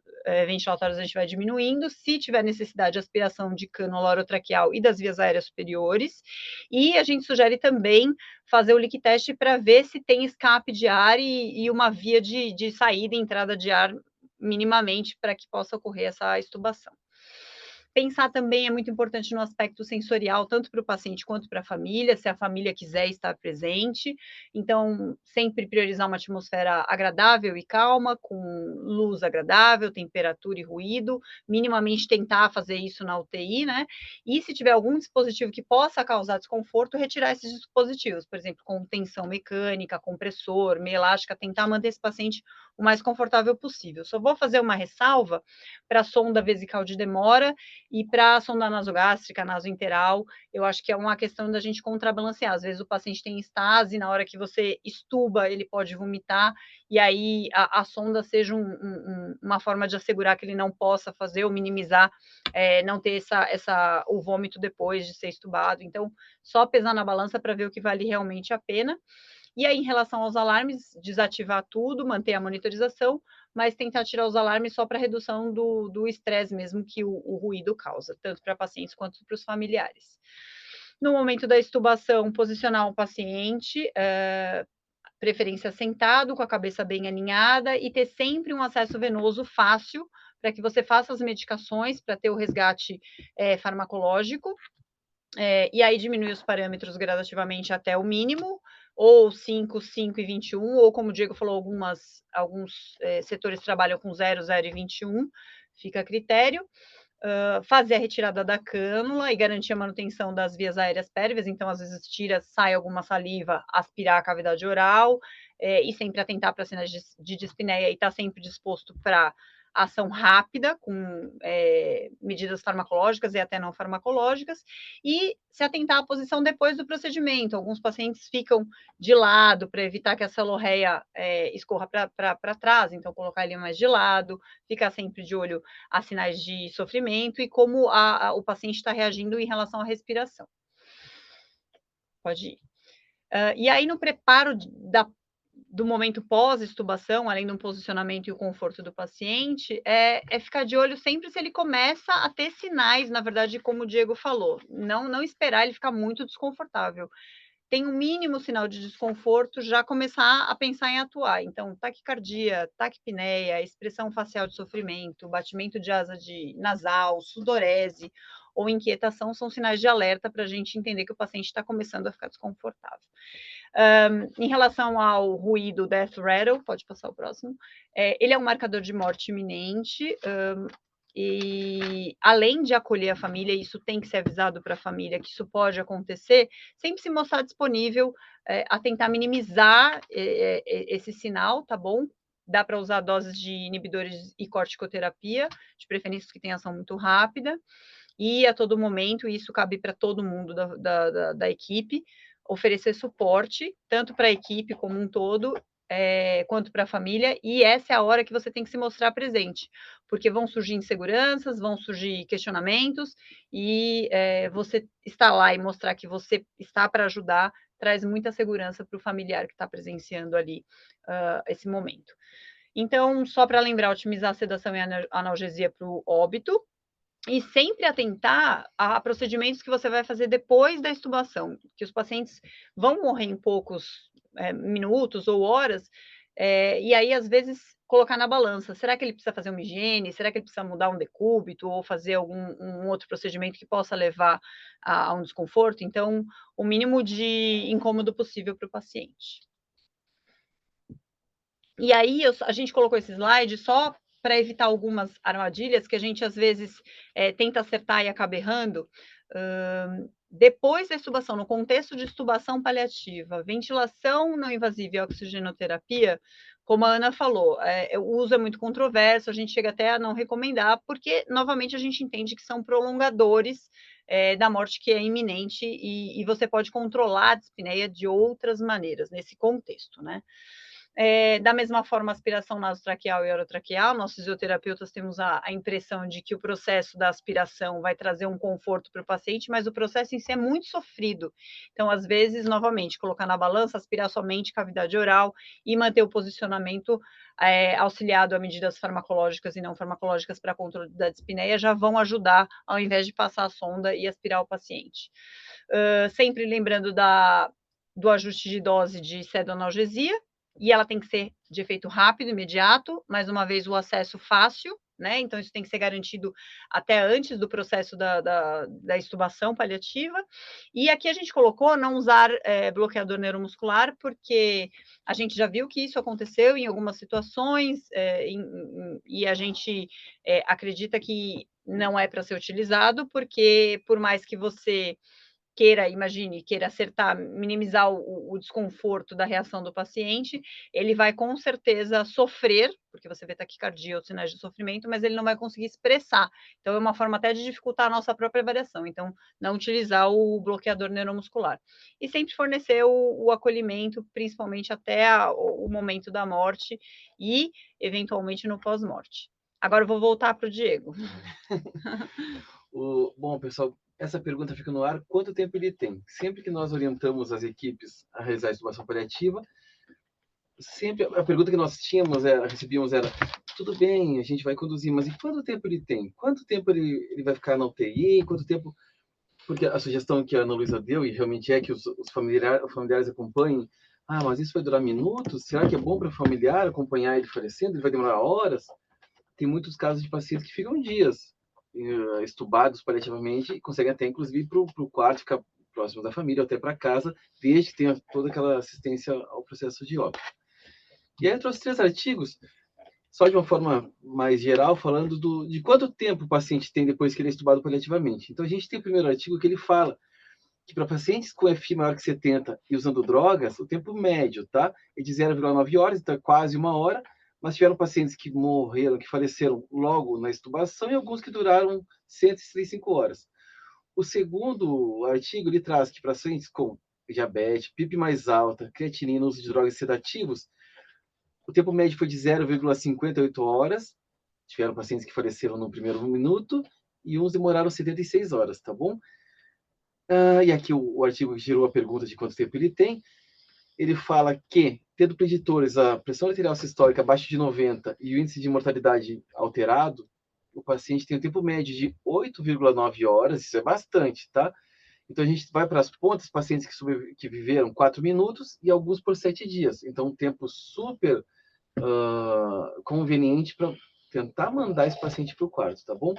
ventilatórios, a gente vai diminuindo, se tiver necessidade de aspiração de cânula orotraqueal e das vias aéreas superiores, e a gente sugere também fazer o leak test para ver se tem escape de ar e uma via de saída e entrada de ar minimamente para que possa ocorrer essa extubação. Pensar também é muito importante no aspecto sensorial, tanto para o paciente quanto para a família, se a família quiser estar presente. Então, sempre priorizar uma atmosfera agradável e calma, com luz agradável, temperatura e ruído, minimamente tentar fazer isso na UTI, né? E se tiver algum dispositivo que possa causar desconforto, retirar esses dispositivos, por exemplo, contenção mecânica, compressor, meia elástica, tentar manter esse paciente o mais confortável possível. Só vou fazer uma ressalva para a sonda vesical de demora e para a sonda nasogástrica, nasointeral, eu acho que é uma questão da gente contrabalancear. Às vezes o paciente tem estase, na hora que você extuba, ele pode vomitar, e aí a sonda seja uma forma de assegurar que ele não possa fazer ou minimizar, não ter o vômito depois de ser extubado. Então, só pesar na balança para ver o que vale realmente a pena. E aí, em relação aos alarmes, desativar tudo, manter a monitorização, mas tentar tirar os alarmes só para redução do estresse mesmo que o ruído causa, tanto para pacientes quanto para os familiares. No momento da extubação, posicionar o paciente, preferência sentado, com a cabeça bem alinhada, e ter sempre um acesso venoso fácil, para que você faça as medicações, para ter o resgate farmacológico, e aí diminuir os parâmetros gradativamente até o mínimo, ou 5, 5 e 21, ou como o Diego falou, alguns setores trabalham com 0, 0 e 21, fica a critério. Fazer a retirada da cânula e garantir a manutenção das vias aéreas pérvias, então às vezes sai alguma saliva, aspirar a cavidade oral, e sempre atentar para sinais de dispneia e estar sempre disposto para ação rápida, com medidas farmacológicas e até não farmacológicas, e se atentar à posição depois do procedimento. Alguns pacientes ficam de lado para evitar que a celorreia escorra para trás, então colocar ele mais de lado, ficar sempre de olho a sinais de sofrimento e como o paciente está reagindo em relação à respiração. Pode ir. E aí, no preparo do momento pós-extubação, além do posicionamento e o conforto do paciente, é ficar de olho sempre se ele começa a ter sinais, na verdade, como o Diego falou, não esperar ele ficar muito desconfortável. Tem um mínimo sinal de desconforto, já começar a pensar em atuar. Então, taquicardia, taquipneia, expressão facial de sofrimento, batimento de asa nasal, sudorese ou inquietação são sinais de alerta para a gente entender que o paciente está começando a ficar desconfortável. Em relação ao ruído death rattle, pode passar o próximo, ele é um marcador de morte iminente, e além de acolher a família, isso tem que ser avisado para a família que isso pode acontecer, sempre se mostrar disponível a tentar minimizar esse sinal, tá bom? Dá para usar doses de inibidores e corticoterapia, de preferência que tenham ação muito rápida, e a todo momento, isso cabe para todo mundo da equipe, oferecer suporte, tanto para a equipe como um todo, quanto para a família, e essa é a hora que você tem que se mostrar presente, porque vão surgir inseguranças, vão surgir questionamentos, e você estar lá e mostrar que você está para ajudar, traz muita segurança para o familiar que está presenciando ali esse momento. Então, só para lembrar, otimizar a sedação e a analgesia para o óbito, e sempre atentar a procedimentos que você vai fazer depois da extubação, que os pacientes vão morrer em poucos minutos ou horas, e aí, às vezes, colocar na balança, será que ele precisa fazer uma higiene, será que ele precisa mudar um decúbito, ou fazer um outro procedimento que possa levar a um desconforto? Então, o mínimo de incômodo possível para o paciente. E aí, a gente colocou esse slide só para evitar algumas armadilhas que a gente, às vezes, tenta acertar e acaba errando. Depois da extubação, no contexto de extubação paliativa, ventilação não invasiva e oxigenoterapia, como a Ana falou, o uso é muito controverso, a gente chega até a não recomendar, porque, novamente, a gente entende que são prolongadores da morte que é iminente, e você pode controlar a dispneia de outras maneiras, nesse contexto, né? Da mesma forma, aspiração nasotraqueal e orotraqueal, nós fisioterapeutas temos a impressão de que o processo da aspiração vai trazer um conforto para o paciente, mas o processo em si é muito sofrido. Então, às vezes, novamente, colocar na balança, aspirar somente cavidade oral e manter o posicionamento auxiliado a medidas farmacológicas e não farmacológicas para controle da dispneia já vão ajudar, ao invés de passar a sonda e aspirar o paciente. Sempre lembrando do ajuste de dose de sedoanalgesia, e ela tem que ser de efeito rápido, imediato, mais uma vez o acesso fácil, né? Então, isso tem que ser garantido até antes do processo da extubação paliativa. E aqui a gente colocou não usar bloqueador neuromuscular, porque a gente já viu que isso aconteceu em algumas situações, e a gente acredita que não é para ser utilizado, porque por mais que você queira acertar, minimizar o desconforto da reação do paciente, ele vai com certeza sofrer, porque você vê taquicardia ou sinais de sofrimento, mas ele não vai conseguir expressar. Então, é uma forma até de dificultar a nossa própria avaliação. Então, não utilizar o bloqueador neuromuscular. E sempre fornecer o acolhimento, principalmente até o momento da morte e, eventualmente, no pós-morte. Agora eu vou voltar para o Diego. Bom, pessoal, essa pergunta fica no ar, quanto tempo ele tem? Sempre que nós orientamos as equipes a realizar a extubação paliativa, sempre a pergunta que nós recebíamos era, tudo bem, a gente vai conduzir, mas e quanto tempo ele tem? Quanto tempo ele vai ficar na UTI? Quanto tempo? Porque a sugestão que a Ana Luísa deu, e realmente é que os familiares acompanhem, mas isso vai durar minutos? Será que é bom para o familiar acompanhar ele falecendo? Ele vai demorar horas? Tem muitos casos de pacientes que ficam dias estubados paliativamente e conseguem até, inclusive, ir para o quarto, ficar próximo da família, ou até para casa, desde que tenha toda aquela assistência ao processo de óbito. E aí eu trouxe 3 artigos, só de uma forma mais geral, falando de quanto tempo o paciente tem depois que ele é estubado paliativamente. Então, a gente tem o primeiro artigo que ele fala que para pacientes com FI maior que 70 e usando drogas, o tempo médio, tá? É de 0,9 horas, então é quase 1 hora, mas tiveram pacientes que morreram, que faleceram logo na extubação e alguns que duraram 165 horas. O segundo artigo, ele traz que para pacientes com diabetes, PIP mais alta, creatinina, uso de drogas sedativos, o tempo médio foi de 0,58 horas. Tiveram pacientes que faleceram no primeiro minuto e uns demoraram 76 horas, tá bom? E aqui o artigo gerou a pergunta de quanto tempo ele tem. ele fala que, tendo preditores a pressão arterial sistólica abaixo de 90 e o índice de mortalidade alterado, o paciente tem um tempo médio de 8,9 horas, isso é bastante, tá? Então, a gente vai para as pontas, pacientes que viveram 4 minutos e alguns por 7 dias. Então, um tempo super conveniente para tentar mandar esse paciente para o quarto, tá bom?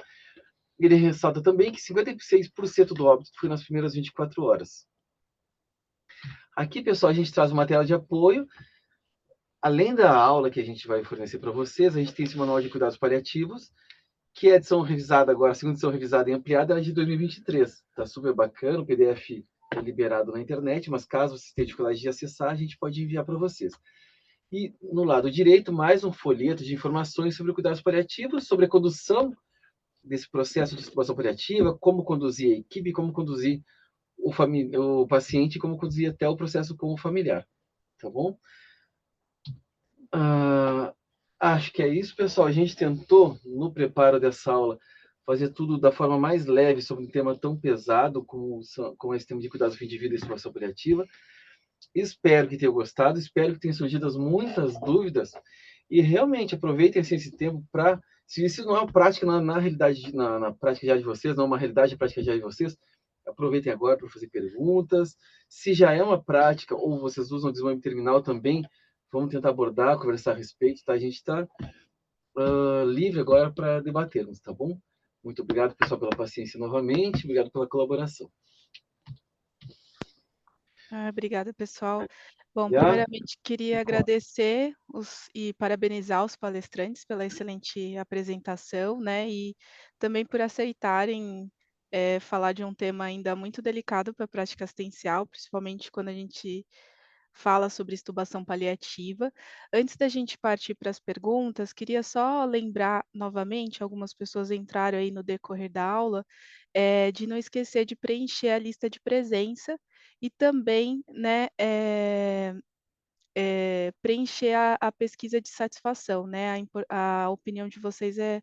Ele ressalta também que 56% do óbito foi nas primeiras 24 horas. Aqui, pessoal, a gente traz uma tela de apoio. Além da aula que a gente vai fornecer para vocês, a gente tem esse manual de cuidados paliativos, que é a edição revisada agora, a segunda edição revisada e ampliada, ela é de 2023. Está super bacana, o PDF é liberado na internet, mas caso você tenha dificuldade de acessar, a gente pode enviar para vocês. E no lado direito, mais um folheto de informações sobre cuidados paliativos, sobre a condução desse processo de intubação paliativa, como conduzir a equipe, como conduzir o paciente, como conduzir até o processo com o familiar. Tá bom? Acho que é isso, pessoal. A gente tentou, no preparo dessa aula, fazer tudo da forma mais leve sobre um tema tão pesado como esse tema de cuidados do fim de vida e intubação paliativa. Espero que tenham gostado, espero que tenham surgido muitas dúvidas e realmente aproveitem esse tempo para, se isso não é uma prática na realidade, na prática já de vocês, não é uma realidade prática já de vocês, aproveitem agora para fazer perguntas. Se já é uma prática ou vocês usam o desmame terminal também, vamos tentar abordar, conversar a respeito, tá? A gente está livre agora para debatermos, tá bom? Muito obrigado, pessoal, pela paciência novamente, obrigado pela colaboração. Obrigada, pessoal. Bom, Já? primeiramente, queria agradecer e parabenizar os palestrantes pela excelente apresentação, né, e também por aceitarem falar de um tema ainda muito delicado para a prática assistencial, principalmente quando a gente fala sobre extubação paliativa. Antes da gente partir para as perguntas, queria só lembrar novamente, algumas pessoas entraram aí no decorrer da aula, de não esquecer de preencher a lista de presença e também, né, preencher a pesquisa de satisfação, né, a opinião de vocês é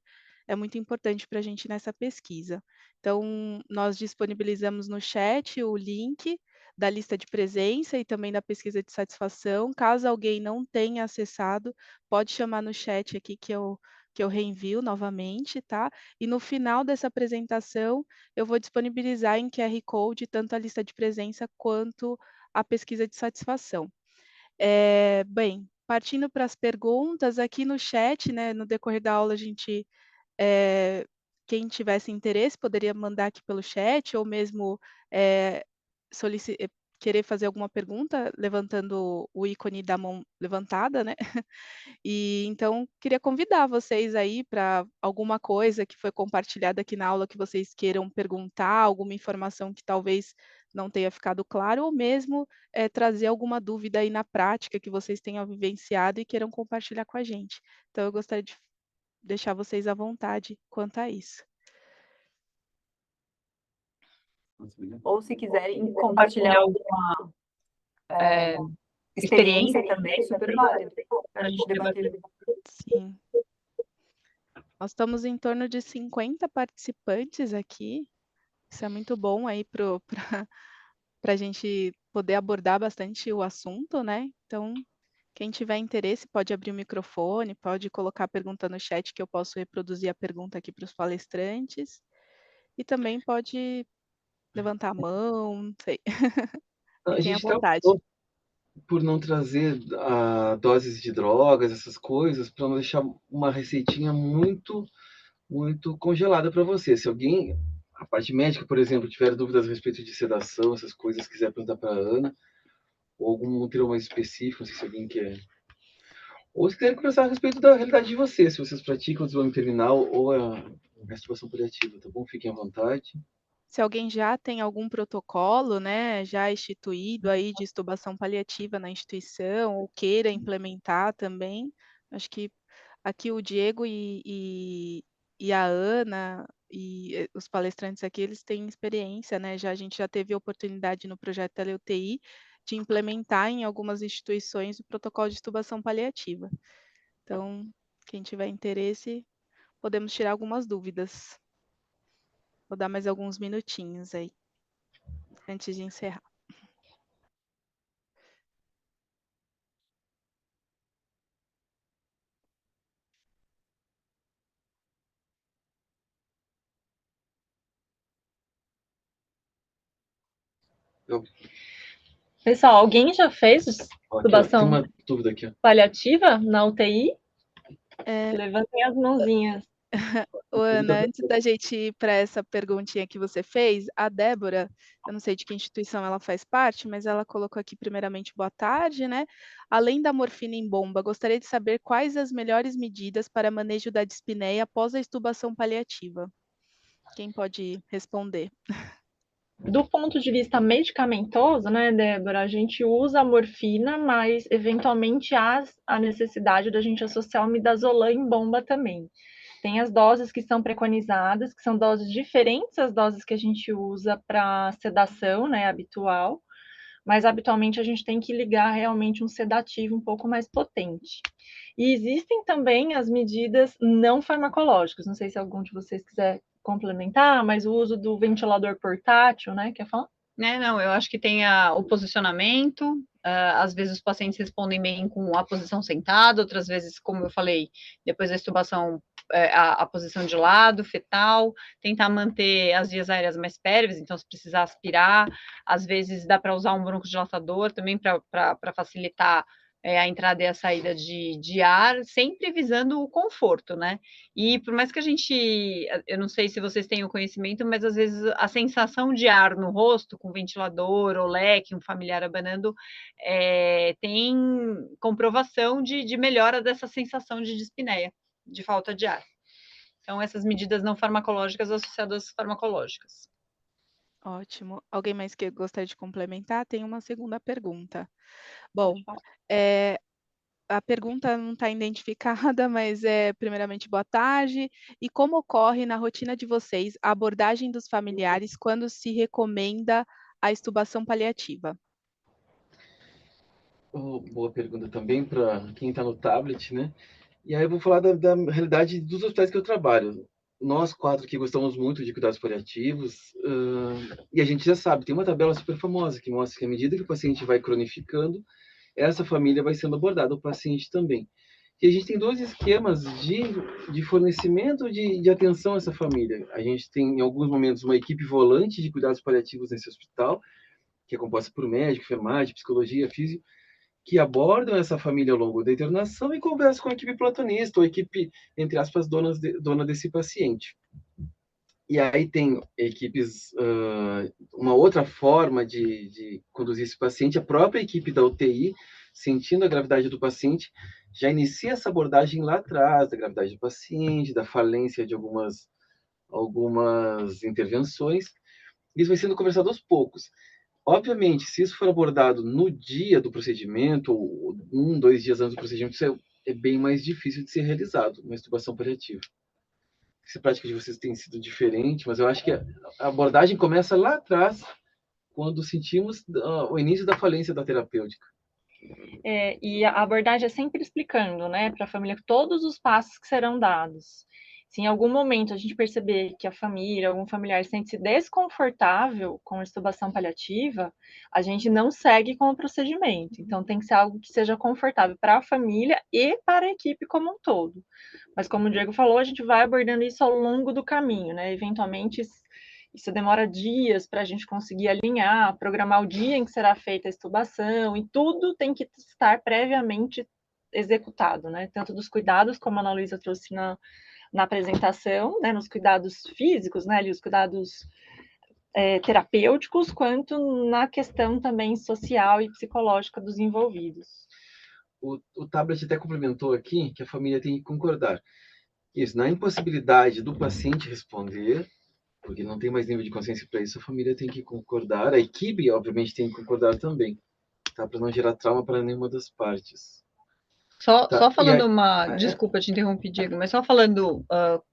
muito importante para a gente nessa pesquisa. Então, nós disponibilizamos no chat o link da lista de presença e também da pesquisa de satisfação. Caso alguém não tenha acessado, pode chamar no chat aqui que eu reenvio novamente, tá? E no final dessa apresentação, eu vou disponibilizar em QR Code tanto a lista de presença quanto a pesquisa de satisfação. Bem, partindo para as perguntas, aqui no chat, né, no decorrer da aula, a gente, quem tivesse interesse poderia mandar aqui pelo chat, ou mesmo eh, querer fazer alguma pergunta, levantando o ícone da mão levantada, né? E então queria convidar vocês aí para alguma coisa que foi compartilhada aqui na aula que vocês queiram perguntar, alguma informação que talvez não tenha ficado claro, ou mesmo trazer alguma dúvida aí na prática que vocês tenham vivenciado e queiram compartilhar com a gente. Então eu gostaria de deixar vocês à vontade quanto a isso. Ou se quiserem compartilhar alguma experiência também, super válido para a gente debater. Sim. Nós estamos em torno de 50 participantes aqui. Isso é muito bom aí para a gente poder abordar bastante o assunto, né? Então, quem tiver interesse pode abrir o microfone, pode colocar a pergunta no chat que eu posso reproduzir a pergunta aqui para os palestrantes. E também pode levantar a mão, não sei. A Fiquem à gente está vontade. por não trazer doses de drogas, essas coisas, para não deixar uma receitinha muito, muito congelada para você. Se alguém, a parte médica, por exemplo, tiver dúvidas a respeito de sedação, essas coisas, quiser perguntar para a Ana, ou algum termo mais específico, não sei se alguém quer. Ou se quiser conversar a respeito da realidade de vocês, se vocês praticam o desmame terminal ou a masturbação paliativa, tá bom? Fiquem à vontade. Se alguém já tem algum protocolo, né, já instituído aí de extubação paliativa na instituição, ou queira implementar também, acho que aqui o Diego e a Ana e os palestrantes aqui, eles têm experiência, né, a gente já teve oportunidade no projeto TeleUTI de implementar em algumas instituições o protocolo de extubação paliativa. Então, quem tiver interesse, podemos tirar algumas dúvidas. Vou dar mais alguns minutinhos aí, antes de encerrar. Eu, Pessoal, alguém já fez ó, aqui, ó, tem intubação uma dúvida aqui, ó. paliativa na UTI? É, Levantem as mãozinhas. ô, Ana, antes da gente ir para essa perguntinha que você fez, a Débora, eu não sei de que instituição ela faz parte, mas ela colocou aqui primeiramente boa tarde, né? Além da morfina em bomba, gostaria de saber quais as melhores medidas para manejo da dispneia após a extubação paliativa. Quem pode responder? Do ponto de vista medicamentoso, né, Débora, a gente usa a morfina, mas eventualmente há a necessidade da gente associar o midazolam em bomba também. Tem as doses que são preconizadas, que são doses diferentes das doses que a gente usa para sedação, né, habitual, mas habitualmente a gente tem que ligar realmente um sedativo um pouco mais potente. E existem também as medidas não farmacológicas, não sei se algum de vocês quiser complementar, mas o uso do ventilador portátil, né, quer falar? Não, eu acho que tem o posicionamento, às vezes os pacientes respondem bem com a posição sentada, outras vezes, como eu falei, depois da extubação, a posição de lado, fetal, tentar manter as vias aéreas mais pérvias, então se precisar aspirar, às vezes dá para usar um broncodilatador também para facilitar a entrada e a saída de ar, sempre visando o conforto, né? E por mais que a gente, eu não sei se vocês têm o conhecimento, mas às vezes a sensação de ar no rosto, com ventilador ou leque, um familiar abanando, tem comprovação de melhora dessa sensação de dispneia, de falta de ar. Então, essas medidas não farmacológicas associadas às farmacológicas. Ótimo. Alguém mais que gostaria de complementar? Tem uma segunda pergunta. Bom, Pode falar. a pergunta não está identificada, mas primeiramente, boa tarde. E como ocorre na rotina de vocês a abordagem dos familiares quando se recomenda a extubação paliativa? Oh, boa pergunta também para quem está no tablet, né? E aí eu vou falar da realidade dos hospitais que eu trabalho. Nós quatro aqui gostamos muito de cuidados paliativos, e a gente já sabe, tem uma tabela super famosa que mostra que à medida que o paciente vai cronificando, essa família vai sendo abordada, o paciente também. E a gente tem dois esquemas de fornecimento de atenção a essa família. A gente tem, em alguns momentos, uma equipe volante de cuidados paliativos nesse hospital, que é composta por médico, enfermagem, psicologia, físico, que abordam essa família ao longo da internação e conversam com a equipe platonista, ou a equipe, entre aspas, dona desse paciente. E aí tem equipes, uma outra forma de conduzir esse paciente, a própria equipe da UTI, sentindo a gravidade do paciente, já inicia essa abordagem lá atrás, da gravidade do paciente, da falência de algumas intervenções. Isso vai sendo conversado aos poucos. Obviamente, se isso for abordado no dia do procedimento, ou 2 dias antes do procedimento, isso é bem mais difícil de ser realizado, uma extubação paliativa. Essa prática de vocês tem sido diferente, mas eu acho que a abordagem começa lá atrás, quando sentimos o início da falência da terapêutica. E a abordagem é sempre explicando, né, para a família todos os passos que serão dados. Se em algum momento a gente perceber que a família, algum familiar sente-se desconfortável com a extubação paliativa, a gente não segue com o procedimento. Então, tem que ser algo que seja confortável para a família e para a equipe como um todo. Mas, como o Diego falou, a gente vai abordando isso ao longo do caminho, né? Eventualmente, isso demora dias para a gente conseguir alinhar, programar o dia em que será feita a extubação, e tudo tem que estar previamente executado, né? Tanto dos cuidados, como a Ana Luísa trouxe na apresentação, né? Nos cuidados físicos, né? Ali, os cuidados terapêuticos, quanto na questão também social e psicológica dos envolvidos. O tablet até complementou aqui que a família tem que concordar. Isso, na impossibilidade do paciente responder, porque não tem mais nível de consciência para isso, a família tem que concordar, a equipe, obviamente, tem que concordar também, tá? Para não gerar trauma para nenhuma das partes. Só falando aí, desculpa te interromper, Diego, mas só falando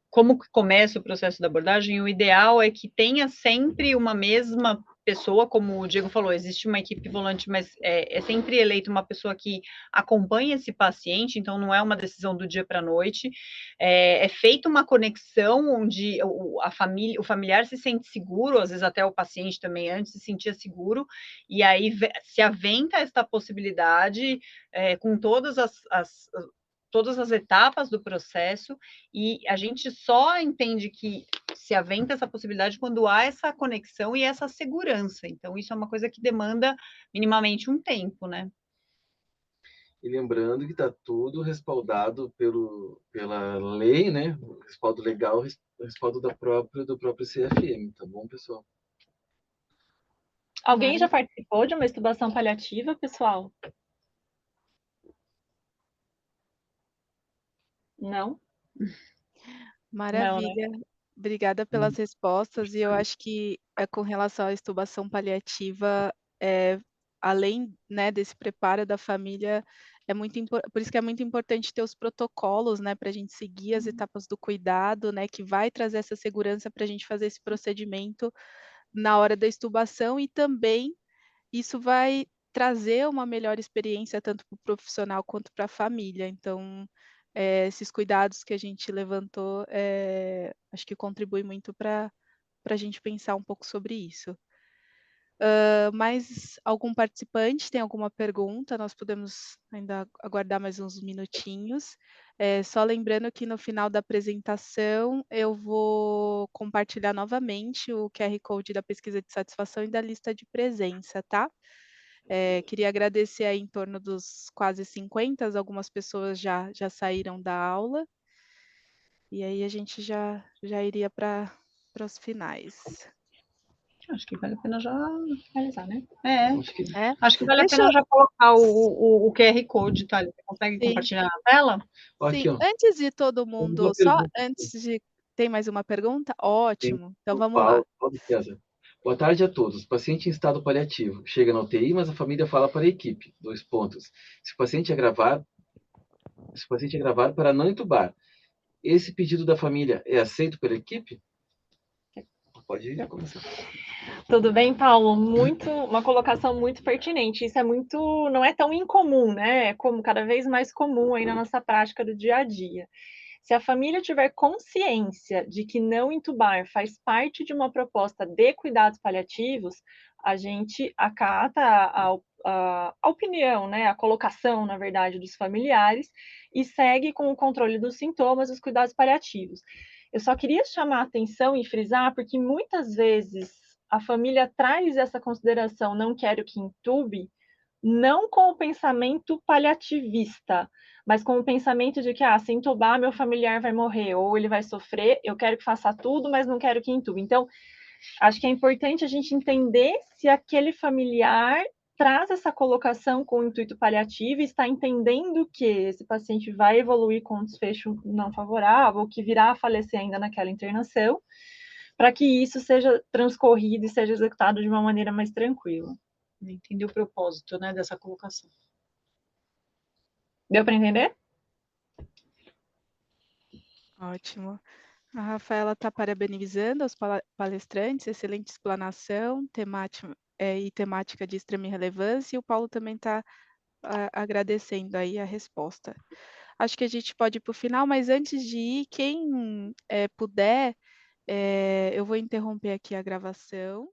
como que começa o processo da abordagem, o ideal é que tenha sempre uma mesma pessoa, como o Diego falou, existe uma equipe volante, mas é sempre eleita uma pessoa que acompanha esse paciente, então não é uma decisão do dia para a noite, é feita uma conexão onde o familiar se sente seguro, às vezes até o paciente também antes se sentia seguro, e aí se aventa esta possibilidade com todas as etapas do processo, e a gente só entende que se aventa essa possibilidade quando há essa conexão e essa segurança. Então, isso é uma coisa que demanda minimamente um tempo, né? E lembrando que está tudo respaldado pela lei, né? O respaldo legal, o respaldo do próprio CFM, tá bom, pessoal? Alguém já participou de uma intubação paliativa, pessoal? Não? Não, né? Maravilha. Obrigada pelas respostas. E eu acho que com relação à intubação paliativa, além, né, desse preparo da família, por isso que é muito importante ter os protocolos, né, para a gente seguir as etapas do cuidado, né, que vai trazer essa segurança para a gente fazer esse procedimento na hora da intubação, e também isso vai trazer uma melhor experiência tanto para o profissional quanto para a família. Então, esses cuidados que a gente levantou, acho que contribui muito para a gente pensar um pouco sobre isso. Mais algum participante tem alguma pergunta? Nós podemos ainda aguardar mais uns minutinhos. Só lembrando que no final da apresentação eu vou compartilhar novamente o QR Code da pesquisa de satisfação e da lista de presença, tá? Queria agradecer aí em torno dos quase 50, algumas pessoas já saíram da aula. E aí a gente já iria para os finais. Acho que vale a pena já finalizar, né? Acho que vale a pena já colocar o QR Code, tá? Você consegue compartilhar a tela? aqui, Sim, ó. antes de todo mundo, tem mais uma pergunta? Ótimo, então vamos lá. Paulo César. Boa tarde a todos. Paciente em estado paliativo. Chega na UTI, mas a família fala para a equipe. 2 pontos. Se o paciente agravar para não entubar, esse pedido da família é aceito pela equipe? Pode começar. Tudo bem, Paulo? Uma colocação muito pertinente. Isso não é tão incomum, né? É como cada vez mais comum aí na nossa prática do dia a dia. Se a família tiver consciência de que não entubar faz parte de uma proposta de cuidados paliativos, a gente acata a opinião, né? A colocação, na verdade, dos familiares e segue com o controle dos sintomas e os cuidados paliativos. Eu só queria chamar a atenção e frisar, porque muitas vezes a família traz essa consideração, não quero que entube, não com o pensamento paliativista, mas com o pensamento de que, se entubar, meu familiar vai morrer, ou ele vai sofrer, eu quero que faça tudo, mas não quero que entube. Então, acho que é importante a gente entender se aquele familiar traz essa colocação com o intuito paliativo e está entendendo que esse paciente vai evoluir com um desfecho não favorável, ou que virá a falecer ainda naquela internação, para que isso seja transcorrido e seja executado de uma maneira mais tranquila. Entendi o propósito, né, dessa colocação. Deu para entender? Ótimo. A Rafaela está parabenizando os palestrantes, excelente explanação, temática de extrema relevância, e o Paulo também está agradecendo aí a resposta. Acho que a gente pode ir para o final, mas antes de ir, quem puder, eu vou interromper aqui a gravação.